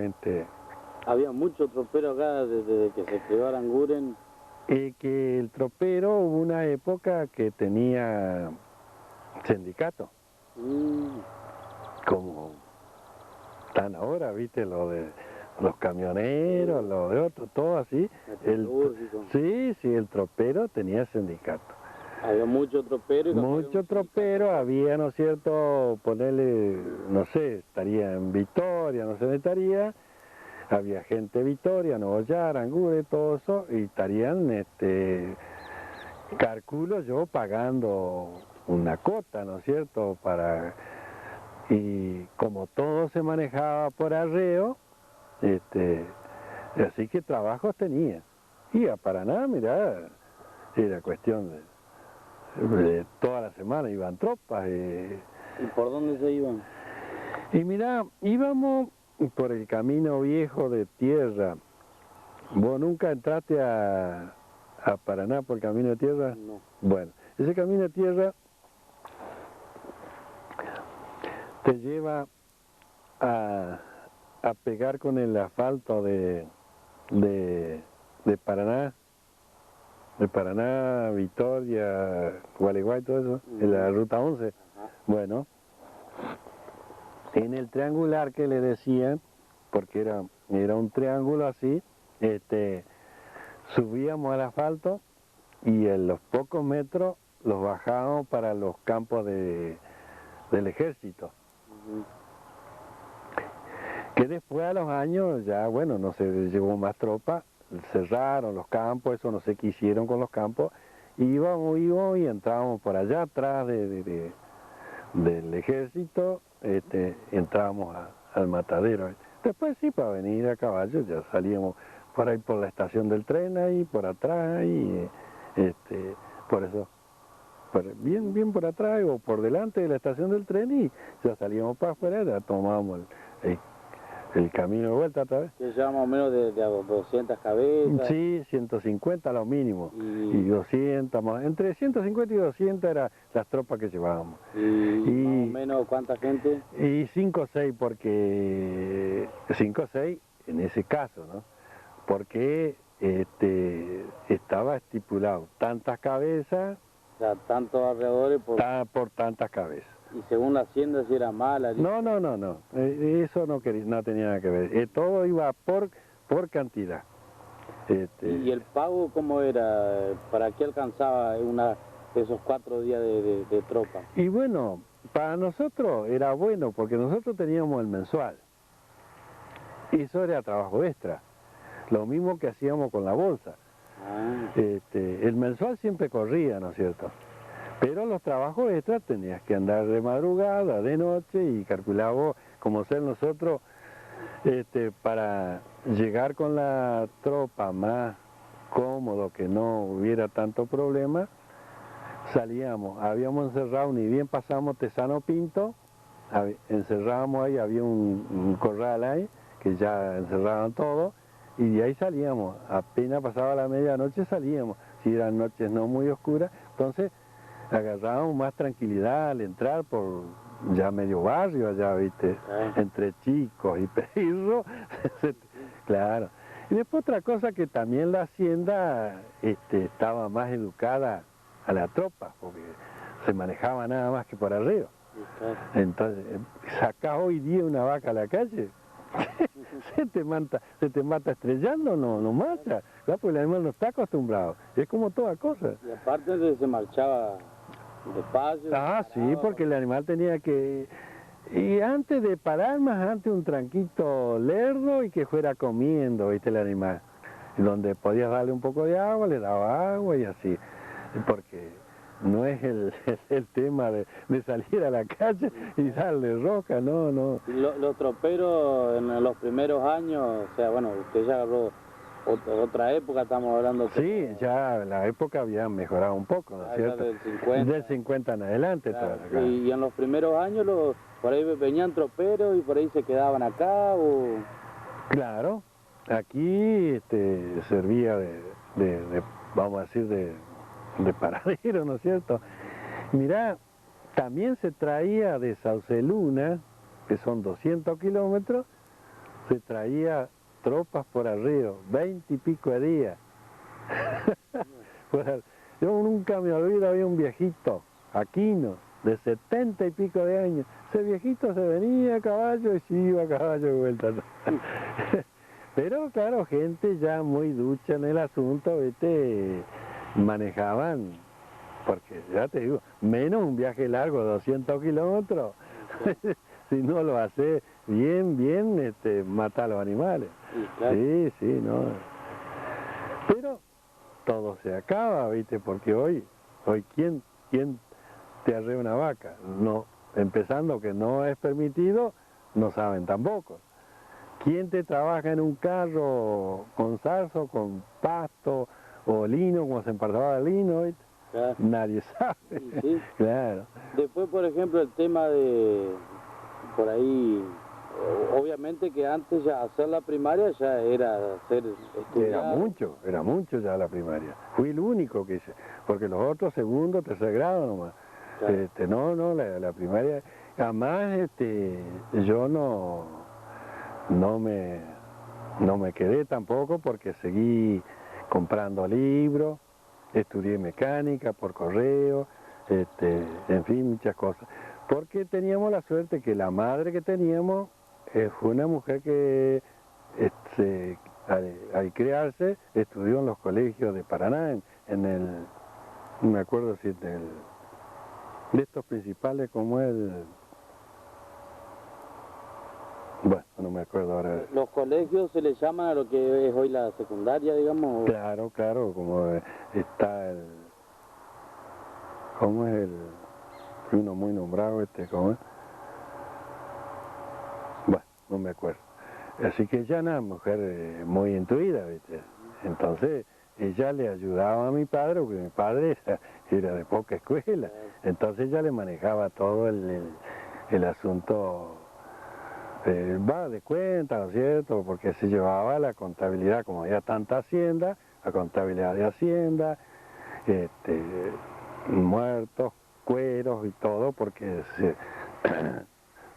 A: Había mucho tropero acá desde que se creó Aranguren.
B: Que el tropero hubo una época que tenía sindicato, como están ahora, viste, lo de los camioneros, lo de otros, todo así. Sí, el tropero tenía sindicato.
A: Había mucho tropero.
B: Mucho tropero, había, ¿no es cierto?, ponerle, no sé, estaría en Victoria, no sé dónde estaría, había gente de Victoria, Nogoyá, Aranguren, todo eso, y estarían, calculo yo, pagando una cuota, ¿no es cierto?, y como todo se manejaba por arreo, así que trabajos tenía. Y a Paraná, mirá, era cuestión de toda la semana iban tropas.
A: ¿Y por dónde se iban?
B: Y mirá, íbamos por el camino viejo de tierra. ¿Vos nunca entraste a Paraná por el camino de tierra?
A: No.
B: Bueno, ese camino de tierra te lleva a pegar con el asfalto de Paraná, el Paraná, Victoria, Gualeguay, todo eso, en la ruta 11.
A: Ajá.
B: Bueno, en el triangular que le decían, porque era un triángulo así, subíamos al asfalto y en los pocos metros los bajábamos para los campos del ejército.
A: Ujú.
B: Que después a los años ya, bueno, no se llevó más tropa, cerraron los campos, eso no sé qué hicieron con los campos, íbamos y entrábamos por allá atrás del ejército, entrábamos al matadero. Después sí, para venir a caballo ya salíamos por ahí por la estación del tren, ahí por atrás, y por eso, bien por atrás o por delante de la estación del tren, y ya salíamos para afuera, ya tomábamos el camino de vuelta otra vez.
A: Que ya más o menos de a 200 cabezas.
B: Sí, 150 lo mínimo,
A: Y-
B: y 200 más, entre 150 y 200 eran las tropas que llevábamos.
A: Y más o menos cuánta gente.
B: Y 5 o 6, porque 5 o 6 en ese caso, ¿no? Porque estaba estipulado tantas cabezas
A: O sea, tantos alrededores
B: por tantas cabezas.
A: y según la hacienda si era mala.
B: No, eso no tenía nada que ver. Todo iba por cantidad.
A: ¿Y el pago cómo era? ¿Para qué alcanzaba esos 4 días de tropa?
B: Y bueno, para nosotros era bueno porque nosotros teníamos el mensual. Eso era trabajo extra. Lo mismo que hacíamos con la bolsa.
A: Ah,
B: El mensual siempre corría, ¿no es cierto? Pero los trabajos extras tenías que andar de madrugada, de noche, y calculábamos como ser nosotros, para llegar con la tropa más cómodo, que no hubiera tanto problema, salíamos, habíamos encerrado, ni bien pasamos Tesano Pinto, encerrábamos ahí, había un corral ahí, que ya encerraban todo, y de ahí salíamos, apenas pasaba la medianoche salíamos, si eran noches no muy oscuras, entonces agarrábamos más tranquilidad al entrar por ya medio barrio allá, viste, entre chicos y perros, claro. Y después otra cosa, que también la hacienda estaba más educada a la tropa, porque se manejaba nada más que por arriba. Entonces, sacás hoy día una vaca a la calle, se te mata estrellando, no mata, ¿verdad? Porque el animal no está acostumbrado, es como toda cosa.
A: y aparte se marchaba despacio.
B: Ah, sí,
A: paraba.
B: porque el animal tenía que... Y antes de parar, más antes un tranquito lerdo y que fuera comiendo, viste, el animal. Donde podías darle un poco de agua, le daba agua y así. Porque no es el tema de salir a la calle y darle roca, no.
A: Y los troperos en los primeros años, o sea, bueno, usted ya agarró otra época, estamos hablando.
B: Sí, ya la época había mejorado un poco, ¿no es cierto?
A: Del 50.
B: Del 50 en adelante.
A: Claro,
B: todo, claro.
A: y en los primeros años por ahí venían troperos y por ahí se quedaban acá o...
B: Claro, aquí servía vamos a decir, de paradero, ¿no es cierto? Mirá, también se traía de Sauceluna, que son 200 kilómetros, se traía tropas por arriba, 20 y pico de días. Yo nunca me olvido, había un viejito, Aquino, de 70 y pico de años. Ese viejito se venía a caballo y se iba a caballo de vuelta. Pero claro, gente ya muy ducha en el asunto, ¿viste? Manejaban, porque ya te digo, menos un viaje largo de 200 kilómetros. Si no lo hace bien, mata a los animales.
A: Sí, claro.
B: Sí, no. Pero todo se acaba, ¿viste? Porque hoy ¿quién te arrea una vaca? No, empezando que no es permitido, no saben tampoco. ¿Quién te trabaja en un carro con zarzo, con pasto o lino, como se empartaba el lino? ¿Viste?
A: Claro.
B: Nadie sabe.
A: Sí.
B: Claro.
A: Después, por ejemplo, el tema de, por ahí, obviamente que antes ya hacer la primaria ya era hacer estudiar.
B: Era mucho ya la primaria. Fui el único que hice, porque los otros segundo, tercer grado nomás.
A: Claro.
B: No, la primaria, además yo no me quedé tampoco porque seguí comprando libros, estudié mecánica por correo, en fin, muchas cosas. Porque teníamos la suerte que la madre que teníamos fue una mujer que al criarse estudió en los colegios de Paraná, no me acuerdo si de estos principales como bueno, no me acuerdo ahora.
A: ¿Los colegios se les llaman a lo que es hoy la secundaria, digamos?
B: Claro, claro, como está ¿cómo es uno muy nombrado cómo es? Bueno, no me acuerdo. Así que ella era una mujer muy intuida, ¿viste? Entonces, ella le ayudaba a mi padre, porque mi padre era de poca escuela. Entonces ella le manejaba todo el asunto, de cuenta, ¿no es cierto? Porque se llevaba la contabilidad, como había tanta hacienda, la contabilidad de hacienda, muertos, cueros y todo, porque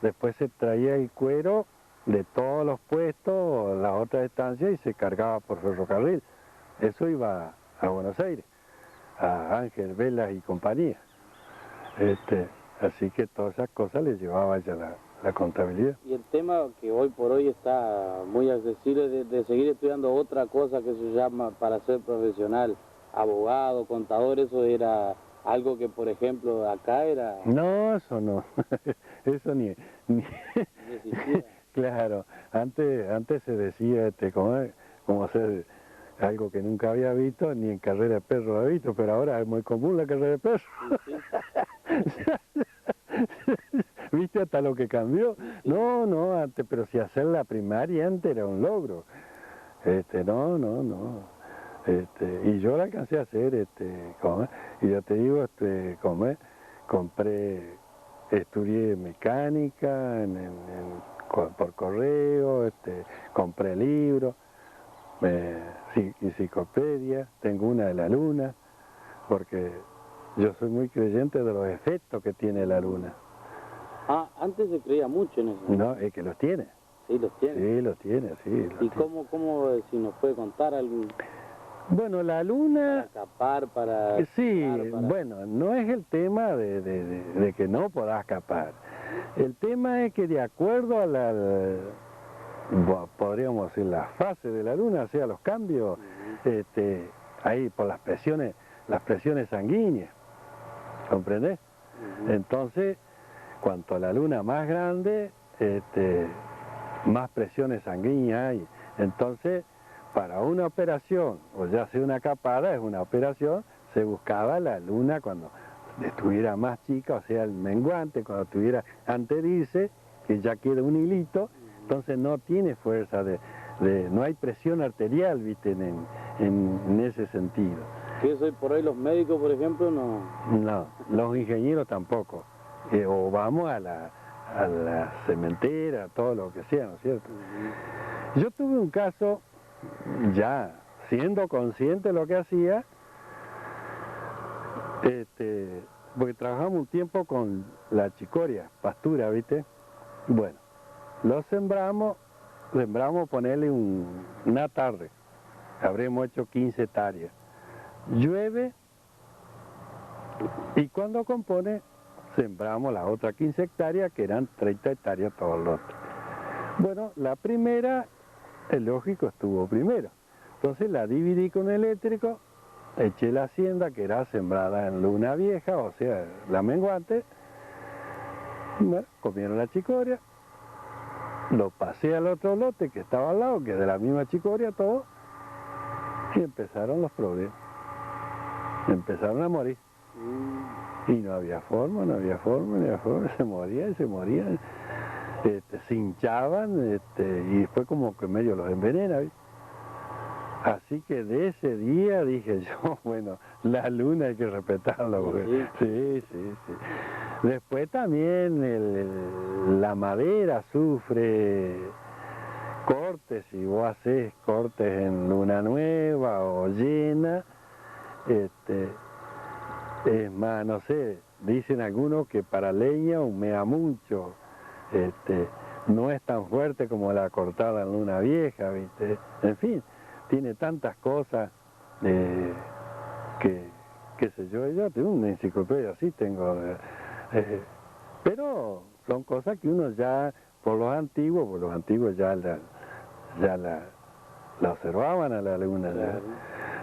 B: después se traía el cuero de todos los puestos, las otras estancias, y se cargaba por ferrocarril. Eso iba a Buenos Aires, a Ángel, Velas y compañía. Así que todas esas cosas les llevaba ya la contabilidad.
A: Y el tema que hoy por hoy está muy accesible de seguir estudiando otra cosa que se llama para ser profesional, abogado, contador, eso era algo que, por ejemplo, acá era...
B: No, eso no, eso ni claro, antes se decía como hacer algo que nunca había visto, ni en carrera de perro había visto, pero ahora es muy común la carrera de perro. ¿Viste hasta lo que cambió? No, antes, pero si hacer la primaria antes era un logro. No. Y yo la alcancé a hacer, y ya te digo, estudié mecánica por correo, compré libros, enciclopedia, tengo una de la luna, porque yo soy muy creyente de los efectos que tiene la luna.
A: Ah, antes se creía mucho en eso.
B: No, es que los tiene.
A: Sí, los tiene.
B: Sí, los tiene, sí.
A: ¿Y cómo, si nos puede contar algo?
B: Bueno, la luna...
A: Para escapar, para...
B: Sí, bueno, no es el tema de que no podás escapar. El tema es que de acuerdo a podríamos decir, la fase de la luna, o sea, los cambios, ahí por las presiones sanguíneas, ¿comprendés? Entonces, cuanto la luna más grande, más presiones sanguíneas hay. Entonces, para una operación, o ya sea una capada, es una operación, se buscaba la luna cuando estuviera más chica, o sea, el menguante, cuando estuviera antes dice que ya queda un hilito, entonces no tiene fuerza no hay presión arterial, ¿viste? En ese sentido.
A: ¿Qué es hoy por hoy los médicos, por ejemplo, no?
B: No, los ingenieros tampoco. O vamos a la cementera, todo lo que sea, ¿no es cierto? Yo tuve un caso, ya siendo consciente de lo que hacía, porque trabajamos un tiempo con la chicoria, pastura, ¿viste? Bueno, lo sembramos ponerle una tarde, habremos hecho 15 hectáreas. Llueve y cuando compone, sembramos las otras 15 hectáreas, que eran 30 hectáreas todos los lotes. Bueno, la primera, es lógico, estuvo primero. Entonces la dividí con eléctrico, eché la hacienda, que era sembrada en luna vieja, o sea, la menguante. Bueno, comieron la chicoria, lo pasé al otro lote que estaba al lado, que es de la misma chicoria, todo, y empezaron los problemas. Empezaron a morir. Y no había forma, se morían, se hinchaban, y fue como que medio los envenena, ¿viste? Así que de ese día dije yo, bueno, la luna hay que respetarla, porque sí. Después también la madera sufre cortes, si vos haces cortes en luna nueva o llena, es más, no sé, dicen algunos que para leña humea mucho, no es tan fuerte como la cortada en luna vieja, ¿viste? En fin, tiene tantas cosas, qué sé yo tengo una enciclopedia así, pero son cosas que uno ya, por los antiguos ya la observaban a la luna.
A: Claro.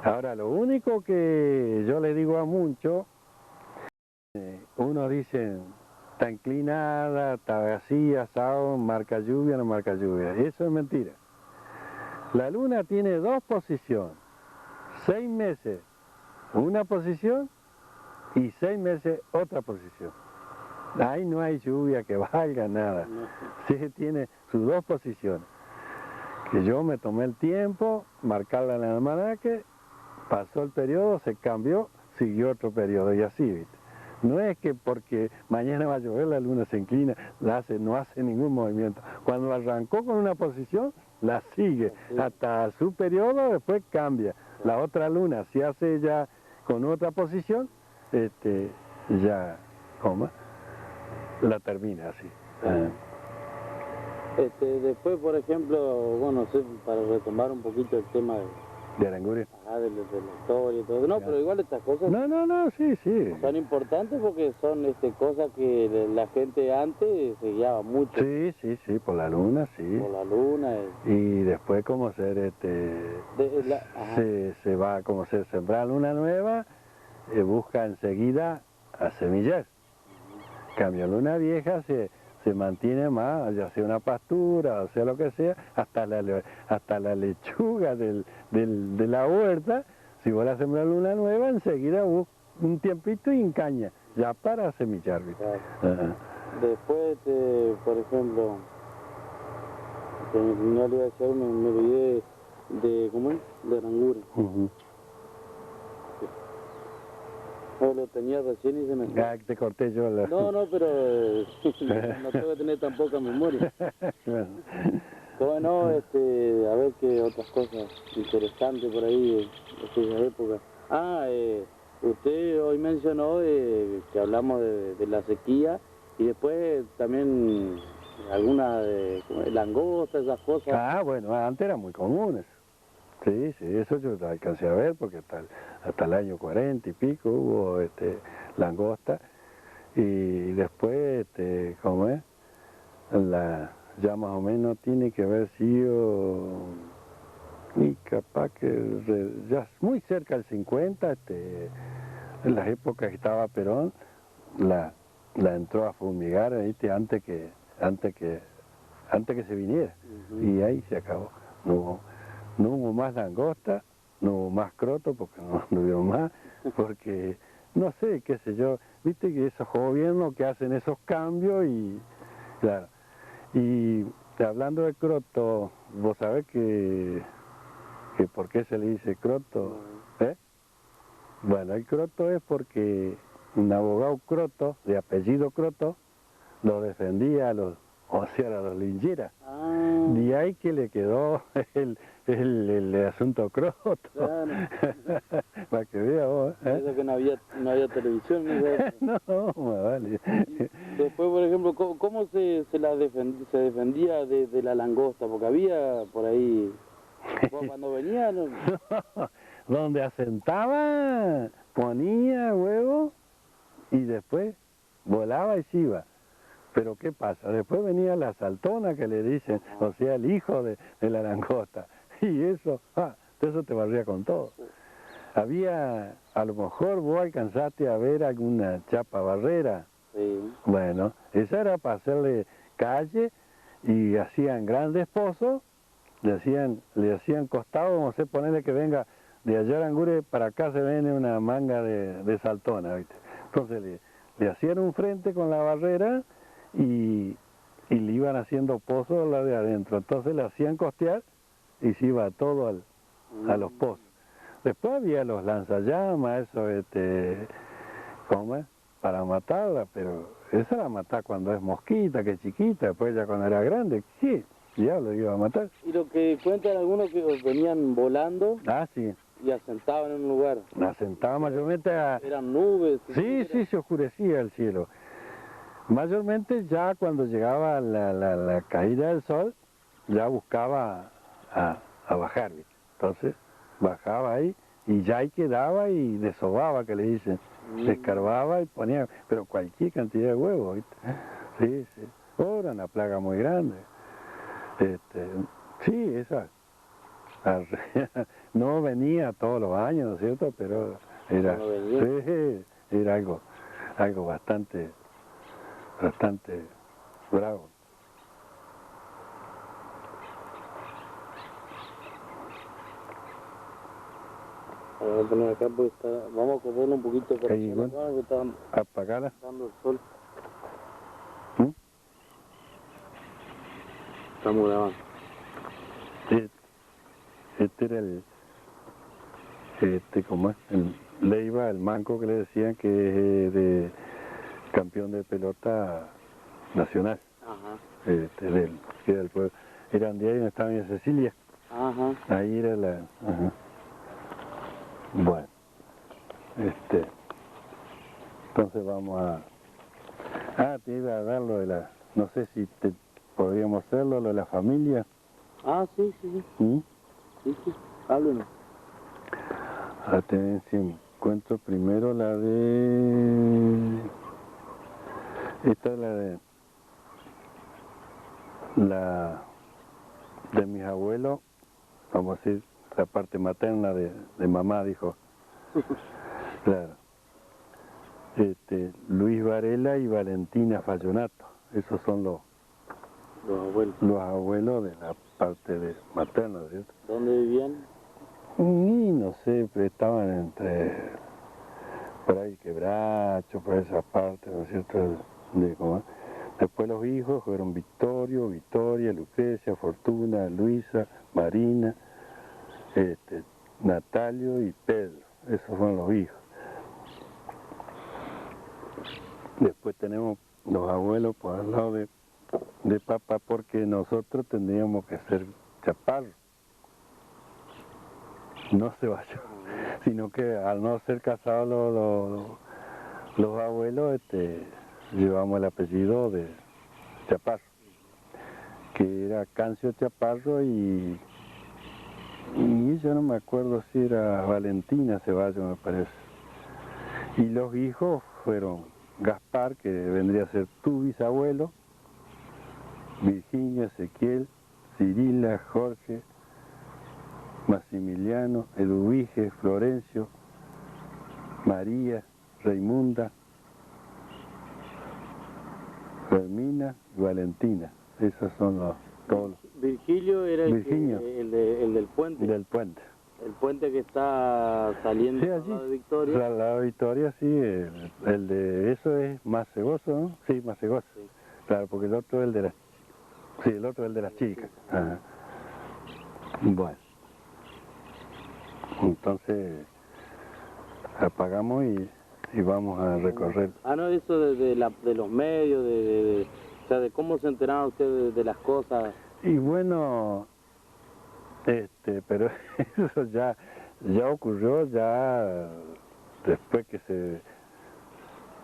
B: Ahora, lo único que yo le digo a muchos, unos dicen, está inclinada, está así, asado, marca lluvia, no marca lluvia. Eso es mentira. La luna tiene dos posiciones, 6 meses una posición y 6 meses otra posición. Ahí no hay lluvia que valga nada. Sí tiene sus dos posiciones. Que yo me tomé el tiempo, marcarla en el almanaque, pasó el periodo, se cambió, siguió otro periodo y así, ¿viste? No es que porque mañana va a llover la luna se inclina, no hace ningún movimiento. Cuando arrancó con una posición, la sigue hasta su periodo, después cambia. La otra luna, si hace ya con otra posición, ya, la termina así.
A: Después, por ejemplo, bueno, para retomar un poquito el tema
B: de Aranguren.
A: De la historia y todo. No, pero igual estas cosas
B: no, sí.
A: Son importantes porque son cosas que la gente antes se guiaba mucho.
B: Sí, por la luna, sí.
A: Por la luna.
B: Y después como se va, como se sembra luna nueva, busca enseguida a semillar. Cambio luna vieja se mantiene más, ya sea una pastura, o sea lo que sea, hasta la lechuga de la huerta, si vos la sembras luna nueva, enseguida un tiempito y encaña, ya para semillar.
A: Claro. Después, por ejemplo, no le iba a decir, me olvidé ¿cómo es? De Aranguren. No, lo tenía recién y se me...
B: te corté yo.
A: No, pero no tengo que tener tan poca memoria. Bueno, a ver qué otras cosas interesantes por ahí de aquella época. Usted hoy mencionó que hablamos de la sequía y después también algunas langostas, esas cosas.
B: Bueno, antes eran muy comunes. Sí, eso yo lo alcancé a ver porque hasta el año 40 y pico hubo langosta y después, ¿cómo es? Ya más o menos tiene que haber sido, y capaz que ya muy cerca del 50, en las épocas que estaba Perón, la entró a fumigar, ¿viste? antes que se viniera, y ahí se acabó. No hubo más langosta, no hubo más croto, porque no hubo más, porque, no sé, qué sé yo, viste que esos gobiernos que hacen esos cambios y, claro, y hablando de croto, vos sabés que ¿por qué se le dice croto? Bueno, el croto es porque un abogado croto, de apellido Croto, lo defendía a los lincheras. De ahí que le quedó el asunto croto.
A: Claro.
B: Para que vea vos.
A: Eso que no había televisión.
B: No, vale.
A: Después, por ejemplo, ¿cómo se defendía de la langosta? Porque había por ahí, cuando venían...
B: No, donde asentaba, ponía huevo y después volaba y se iba. Pero ¿qué pasa? Después venía la saltona que le dicen, o sea, el hijo de la langosta. Y eso te barría con todo. Había, a lo mejor vos alcanzaste a ver alguna chapa barrera.
A: Sí.
B: Bueno, esa era para hacerle calle y hacían grandes pozos, le hacían costado, vamos a ponerle que venga de allá Aranguren para acá se viene una manga de saltona, ¿viste? Entonces le hacían un frente con la barrera y le iban haciendo pozos la de adentro, entonces le hacían costear y se iba todo a los pozos. Después había los lanzallamas, eso, ¿cómo es? Para matarla, pero esa la mataba cuando es mosquita, que es chiquita, después ya cuando era grande, ¿qué diablo iba a matar?
A: Y lo que cuentan algunos que venían volando.
B: Sí.
A: Y asentaban en un lugar.
B: Asentaban mayormente
A: Eran nubes.
B: Sí, se oscurecía el cielo. Mayormente ya cuando llegaba la caída del sol, ya buscaba a bajar, ¿viste? Entonces bajaba ahí y ya ahí quedaba y desobaba, que le dicen, escarbaba y ponía, pero cualquier cantidad de huevos, ¿viste? Sí, sí, oh, era una plaga muy grande. Sí, esa, no venía todos los años, ¿no es cierto? Pero era, sí, era algo bastante bravo.
A: Vamos a poner acá porque vamos a correrlo un poquito por
B: ahí, bueno,
A: porque está
B: apagala.
A: dando el sol.
B: ¿Mm?
A: Estamos grabando.
B: Este era ¿cómo es? El Leiva, el manco que le decían que es de campeón de pelota nacional.
A: Ajá.
B: Que era el pueblo. Eran de ahí donde estaba en Cecilia.
A: Ajá.
B: Ahí era la... Ajá. Bueno, entonces vamos a... Ah, te iba a dar lo de la... No sé si podríamos hacerlo, lo de la familia.
A: Ah, sí, sí, sí.
B: ¿Mm?
A: Sí, sí. Háblenos.
B: A tener si encuentro primero la de... Esta es la de mis abuelos, vamos a decir, la parte materna de mamá, dijo. Claro. Luis Varela y Valentina Fallonato, esos son los abuelos de la parte materna, ¿cierto?
A: ¿Dónde vivían?
B: Y no sé, pero estaban entre, por ahí Quebracho, por esa parte, ¿no es cierto? Después los hijos fueron Victoria, Lucrecia, Fortuna, Luisa, Marina, Natalio y Pedro, esos fueron los hijos. Después tenemos los abuelos por al lado de papá, porque nosotros tendríamos que ser chaparros. No se vaya, sino que al no ser casados los abuelos, llevamos el apellido de Chaparro, que era Cancio Chaparro y yo no me acuerdo si era Valentina Ceballos, me parece. Y los hijos fueron Gaspar, que vendría a ser tu bisabuelo, Virginia, Ezequiel, Cirila, Jorge, Maximiliano, Eduvige, Florencio, María, Raimunda, Fermina y Valentina. Esos son todos.
A: Virgilio era
B: Virginio.
A: el del puente.
B: Del puente.
A: El puente que está saliendo
B: Sí,
A: al
B: allí.
A: lado de Victoria.
B: La Victoria, sí, el de eso es Macegoso, ¿no? Sí, Macegoso. Sí. Claro, porque el otro es el de las... Sí, el otro es el de las chicas. Ajá. Bueno. Entonces, apagamos y vamos a recorrer.
A: Ah, no, eso de los medios, o sea, de cómo se enteraban ustedes de las cosas.
B: Y bueno, pero eso ya ocurrió ya después que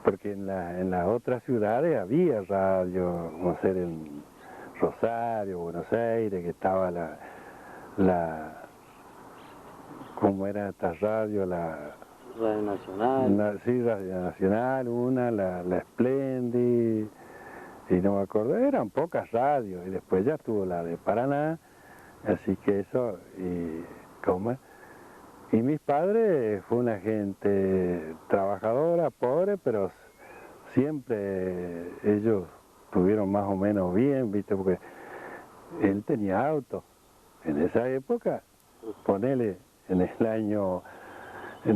B: porque en las otras ciudades había radio, no sé, en Rosario, Buenos Aires, que estaba ¿cómo era esta radio?
A: Radio Nacional.
B: Sí, Radio Nacional, la Splendid, y no me acuerdo, eran pocas radios, y después ya estuvo la de Paraná, así que eso, y mis padres fue una gente trabajadora, pobre, pero siempre ellos estuvieron más o menos bien, ¿viste? Porque él tenía auto. En esa época, ponele, en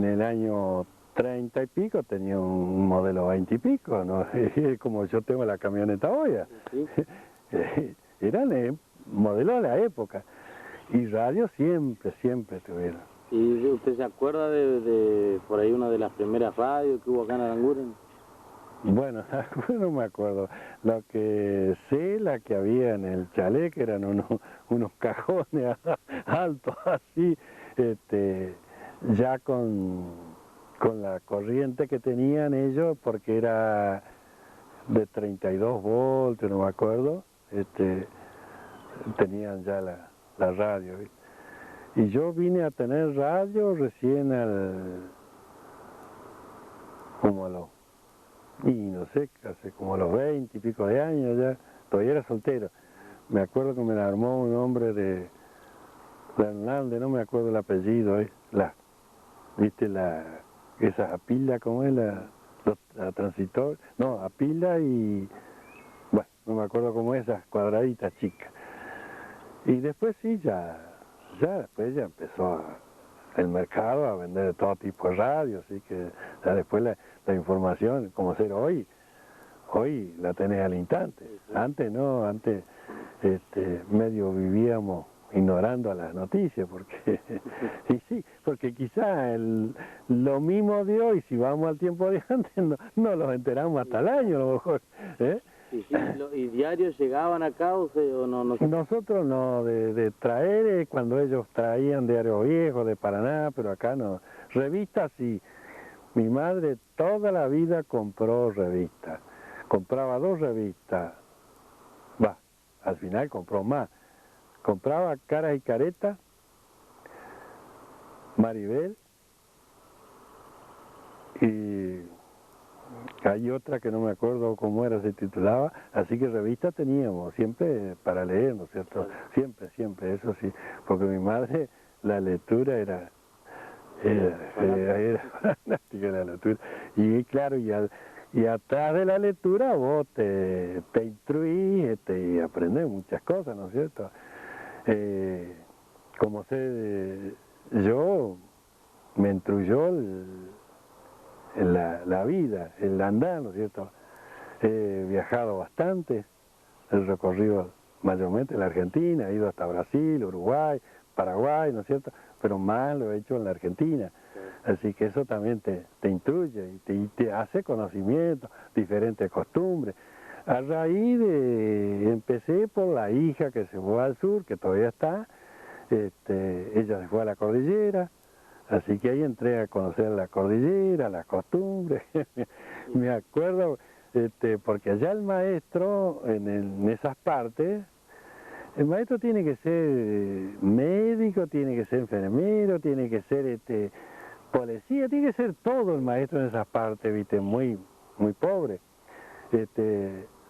B: el año 30 y pico tenía un modelo 20 y pico, ¿no? Como yo tengo la camioneta hoy.
A: Sí.
B: Eran modelos de la época. Y radio siempre tuvieron.
A: ¿Y usted se acuerda de por ahí una de las primeras radios que hubo acá en Aranguren?
B: Bueno, no me acuerdo. Lo que sé, la que había en el chalet, que eran unos cajones altos así, ya con la corriente que tenían ellos, porque era de 32 voltios, no me acuerdo, tenían ya la radio, ¿viste? Y yo vine a tener radio recién como a los, y no sé, hace como a los 20 y pico de años ya, todavía era soltero. Me acuerdo que me la armó un hombre de Hernández, no me acuerdo el apellido, ¿viste esa pila, cómo es la transitor? No, a pila y, bueno, no me acuerdo cómo es, esas cuadraditas chicas. Y después sí, después ya empezó el mercado a vender de todo tipo de radio, así que ya después la información, como ser hoy la tenés al instante. Antes no, antes medio vivíamos ignorando a las noticias, porque y sí, porque quizá lo mismo de hoy, si vamos al tiempo de antes, no los enteramos hasta el año a lo mejor, ¿eh?
A: ¿Y diarios llegaban acá o no?
B: Nosotros no, de traer, cuando ellos traían diarios viejos de Paraná, pero acá no. Revistas sí, mi madre toda la vida compró revistas, compraba 2 revistas, al final compró más, compraba Caras y Caretas, Maribel, y hay otra que no me acuerdo cómo era, se titulaba, así que revistas teníamos, siempre para leer, ¿no es cierto? Siempre, eso sí, porque mi madre, la lectura era fanática de la lectura, y claro, y atrás de la lectura vos te instruís y aprendés muchas cosas, ¿no es cierto? Como sé, yo me instruyó la vida, el andar, ¿no es cierto? He viajado bastante, he recorrido mayormente la Argentina, he ido hasta Brasil, Uruguay, Paraguay, ¿no es cierto? Pero más lo he hecho en la Argentina. Así que eso también te instruye y te hace conocimiento, diferentes costumbres. A raíz empecé por la hija que se fue al sur, que todavía está, ella se fue a la cordillera, así que ahí entré a conocer la cordillera, las costumbres. Me acuerdo, porque allá el maestro, en esas partes, el maestro tiene que ser médico, tiene que ser enfermero, tiene que ser policía, tiene que ser todo el maestro en esas partes, viste, muy pobre.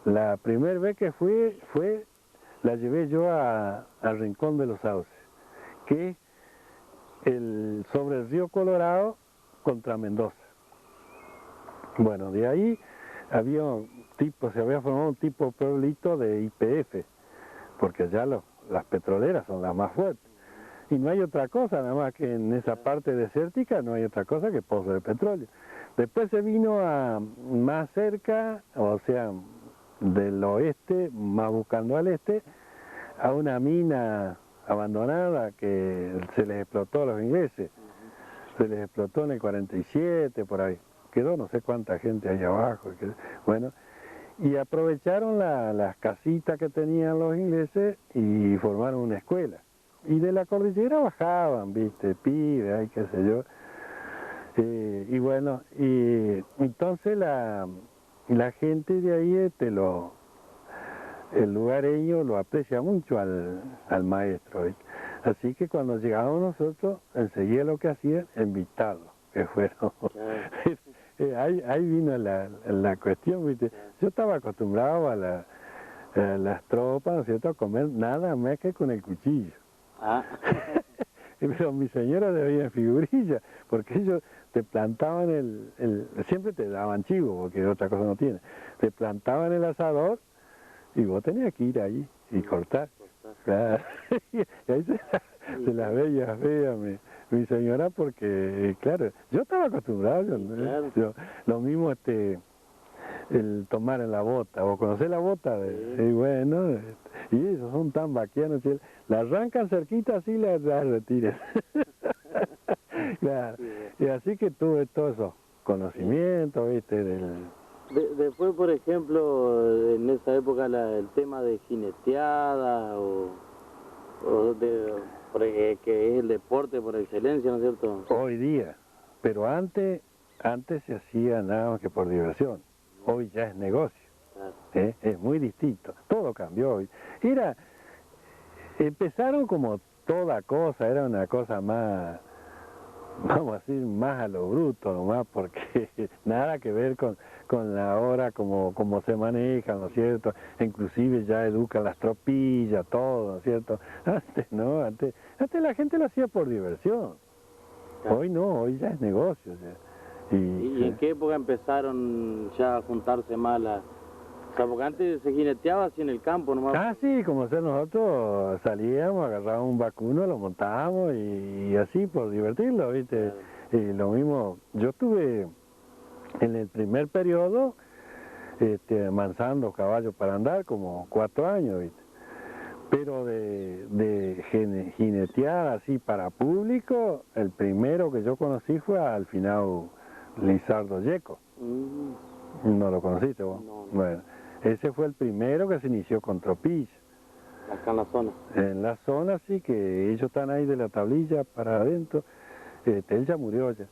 B: La primera vez que la llevé yo al Rincón de los Sauces, que es sobre el río Colorado contra Mendoza. Bueno, de ahí se había formado un tipo pueblito de YPF, porque allá las petroleras son las más fuertes. Y no hay otra cosa, nada más que en esa parte desértica no hay otra cosa que pozos de petróleo. Después se vino más cerca, o sea, del oeste, más buscando al este, a una mina abandonada que se les explotó a los ingleses. Se les explotó en el 47, por ahí. Quedó no sé cuánta gente ahí abajo. Bueno, y aprovecharon las casitas que tenían los ingleses y formaron una escuela. Y de la cordillera bajaban, viste, pibes, ay, qué sé yo. Y bueno, y entonces la gente de ahí, el lugareño lo aprecia mucho al maestro, ¿viste? Así que cuando llegábamos nosotros, enseguida lo que hacían, invitarlos, que fueron. Ahí vino la cuestión, ¿viste? Yo estaba acostumbrado a las tropas, ¿no es cierto?, a comer nada más que con el cuchillo. Pero mi señora debía figurilla, porque ellos te plantaban siempre te daban chivo, porque otra cosa no tiene. Te plantaban el asador y vos tenías que ir ahí y cortar. Claro. Y ahí se la veía fea mi señora, porque, claro, yo estaba acostumbrado, yo, lo mismo el tomar en la bota, o conocer la bota, y bueno, y esos son tan vaquianos, la arrancan cerquita así y la retiran. Claro, y así que tuve todos esos conocimientos, viste,
A: Después, por ejemplo, en esa época el tema de jineteada que es el deporte por excelencia, ¿no es cierto?
B: Hoy día, pero antes se hacía nada más que por diversión. Hoy ya es negocio, es muy distinto, todo cambió hoy. Empezaron como toda cosa, era una cosa más, vamos a decir, más a lo bruto nomás, porque nada que ver con la hora como se maneja, ¿no es cierto? Inclusive ya educan las tropillas, todo, ¿no es cierto? Antes no, antes la gente lo hacía por diversión.
A: Claro.
B: Hoy no, hoy ya es negocio. Ya.
A: ¿Y en qué época empezaron ya a juntarse más las...? O sea, porque antes se jineteaba así en el campo nomás.
B: Ah, sí, como ser nosotros salíamos, agarrábamos un vacuno, lo montábamos y así por divertirlo, ¿viste?
A: Claro.
B: Y lo mismo, yo estuve en el primer periodo mansando caballos para andar como 4 años, ¿viste? Pero de jinetear así para público, el primero que yo conocí fue al final Lizardo Yeco. ¿No lo conociste vos?
A: No.
B: Bueno, ese fue el primero que se inició con tropilla.
A: Acá en la zona.
B: En la zona sí, que ellos están ahí de la tablilla para adentro. Él ya murió ya.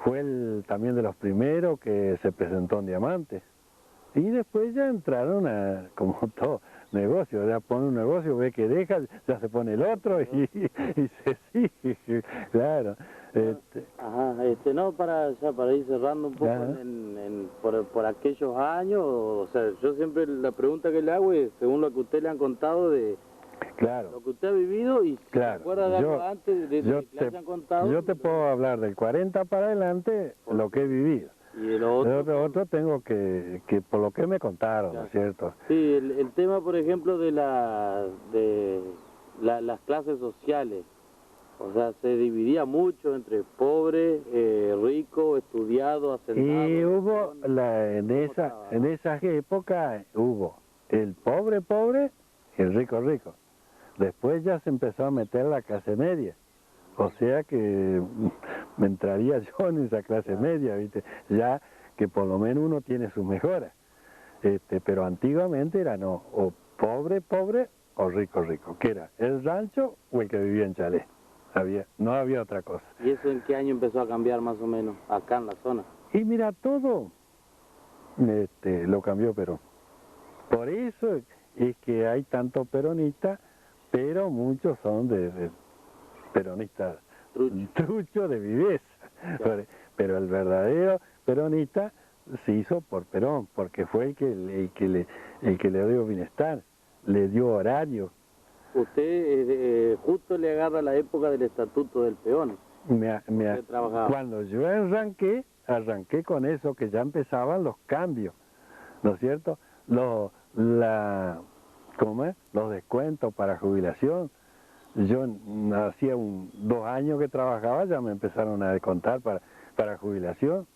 B: Fue también de los primeros que se presentó en Diamante. Y después ya entraron a, como todo negocio, ya pone un negocio, ve que deja, ya se pone el otro y se sigue, claro.
A: Ajá, no, para ir cerrando un poco por aquellos años, o sea, yo siempre la pregunta que le hago es, según lo que usted le han contado
B: claro,
A: lo que usted ha vivido y si
B: claro,
A: se acuerda de algo antes de lo que le hayan contado.
B: Yo te puedo hablar del 40 para adelante, lo que he vivido.
A: Y de lo
B: otro tengo que por lo que me contaron,
A: claro.
B: ¿no es cierto?
A: Sí, el tema, por ejemplo, de las clases sociales. O sea, se dividía mucho entre pobre, rico, estudiado, asentado.
B: Y hubo, en esas épocas hubo el pobre y el rico rico. Después ya se empezó a meter la clase media. O sea que me entraría yo en esa clase media, ¿viste? Ya que por lo menos uno tiene sus mejoras. Pero antiguamente era no, o pobre o rico rico. Que era el rancho o el que vivía en chalet. No había otra cosa.
A: ¿Y eso en qué año empezó a cambiar más o menos, acá en la zona?
B: Y mira, todo lo cambió Perón. Por eso es que hay tanto peronistas, pero muchos son de peronistas truchos de viveza. Claro. Pero el verdadero peronista se hizo por Perón, porque fue el que le dio bienestar, le dio horario.
A: Usted justo le agarra la época del estatuto del peón.
B: Cuando yo arranqué con eso, que ya empezaban los cambios, ¿no es cierto? Los descuentos para jubilación. Yo hacía 2 años que trabajaba, ya me empezaron a descontar para jubilación.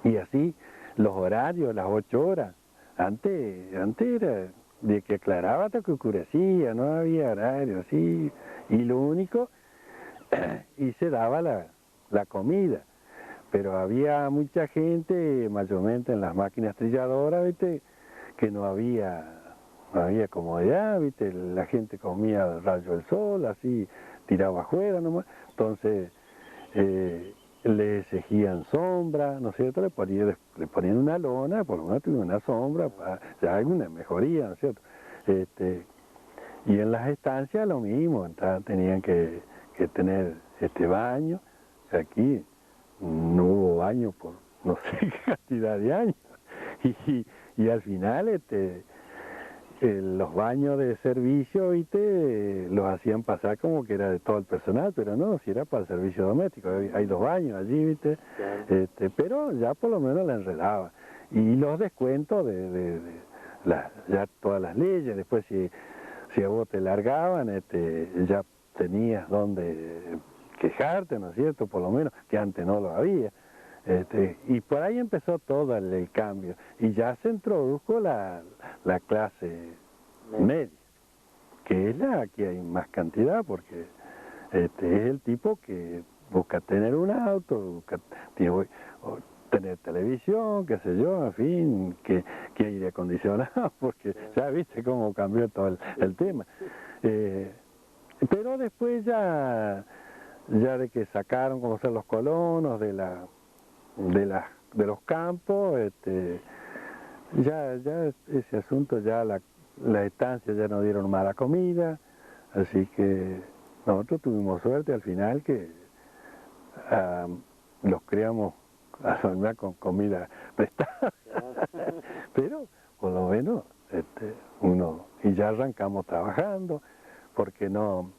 B: Y así, los horarios, las 8 horas. Antes era de que aclaraba hasta que oscurecía, no había horario, así. Y lo único, y se daba la comida. Pero había mucha gente, mayormente en las máquinas trilladoras, ¿viste? Que no había comodidad, ¿viste? La gente comía al rayo del sol, así, tiraba afuera nomás. Entonces, le exigían sombra, ¿no es cierto? Le ponían una lona, por lo menos tenía una sombra, ya alguna mejoría, ¿no es cierto? Y en las estancias lo mismo, tenían que tener baño. Aquí no hubo baño por no sé qué cantidad de años. Y al final los baños de servicio, ¿viste? Los hacían pasar como que era de todo el personal, pero no, si era para el servicio doméstico. Hay 2 baños allí, ¿viste? Claro. Pero ya por lo menos la enredaba. Y los descuentos ya todas las leyes, después si a vos te largaban, ya tenías donde quejarte, ¿no es cierto? Por lo menos, que antes no lo había. Y por ahí empezó todo el cambio. Y ya se introdujo la clase media, que es la que hay más cantidad, porque es el tipo que busca tener un auto, busca tener televisión, qué sé yo, en fin, que aire acondicionado, porque ya viste cómo cambió todo el tema. Pero después ya de que sacaron como ser los colonos de los campos, ya ese asunto, ya la estancia ya no dieron mala comida, así que nosotros tuvimos suerte al final que los criamos a soñar con comida prestada, pero por lo menos y ya arrancamos trabajando, porque no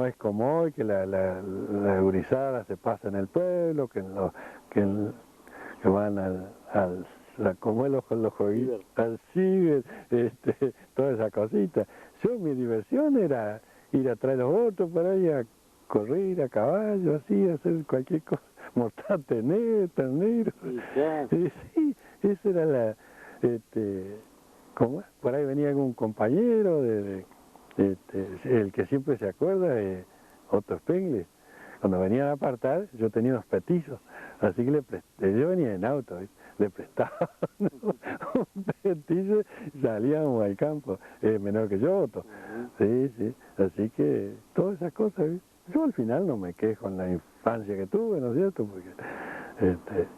B: es como hoy que la gurizada se pasa en el pueblo, que van como es los jueguitos, al ciber, toda esa cosita. Mi diversión era ir atrás de los otros para ir a correr a caballo, así, hacer cualquier cosa, montar ternero. Sí, esa era ¿cómo es? Por ahí venía algún compañero, el que siempre se acuerda de Otto Spengler. Cuando venían a apartar, yo tenía unos petizos, así que yo venía en auto, ¿viste? Le prestaba un petizo y salíamos al campo, menor que yo, Otto. Sí, así que todas esas cosas, ¿viste? Yo al final no me quejo en la infancia que tuve, ¿no es cierto? Porque,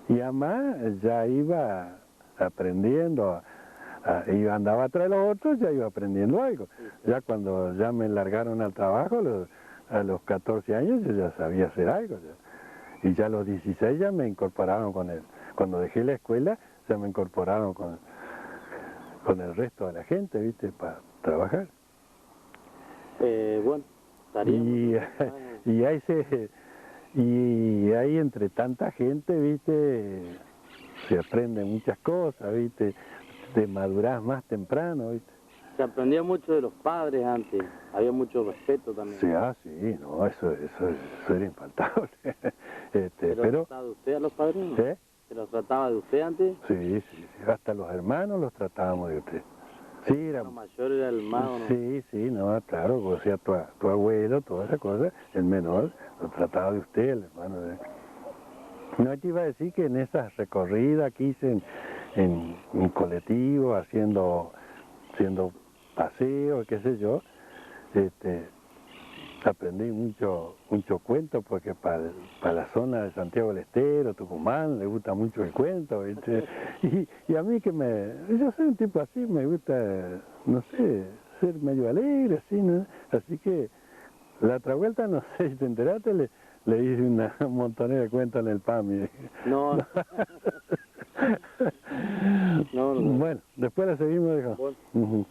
B: y además ya iba aprendiendo, andaba atrás de los otros, ya iba aprendiendo algo. Ya cuando ya me largaron al trabajo, a los 14 años yo ya sabía hacer algo. Ya. Y ya a los 16 ya me incorporaron con él. Cuando dejé la escuela, ya me incorporaron con el resto de la gente, ¿viste? Para trabajar.
A: Bueno,
B: y ahí entre tanta gente, ¿viste? Se aprende muchas cosas, ¿viste? Te madurás más temprano, ¿viste?
A: Se aprendía mucho de los padres antes, había mucho respeto también.
B: Sí, sí, no, eso era infaltable.
A: ¿Pero trataba de usted a los padrinos? ¿Se los trataba de usted antes?
B: Sí, hasta los hermanos los tratábamos de usted. Sí,
A: el hermano mayor era el mago, ¿no?
B: Sí, no, claro, o sea, tu abuelo, toda esa cosa, el menor lo trataba de usted, el hermano de él. No te iba a decir que en esas recorridas que hice en colectivo, haciendo paseos, qué sé yo, aprendí mucho cuento, porque para la zona de Santiago del Estero, Tucumán, le gusta mucho el cuento, ¿viste? Y a mí yo soy un tipo así, me gusta, no sé, ser medio alegre, así, ¿no? Así que la otra vuelta, no sé si te enteraste, le hice un montonera de cuentos en el PAMI.
A: No.
B: No. Bueno, después la seguimos, dijo.
A: Bueno.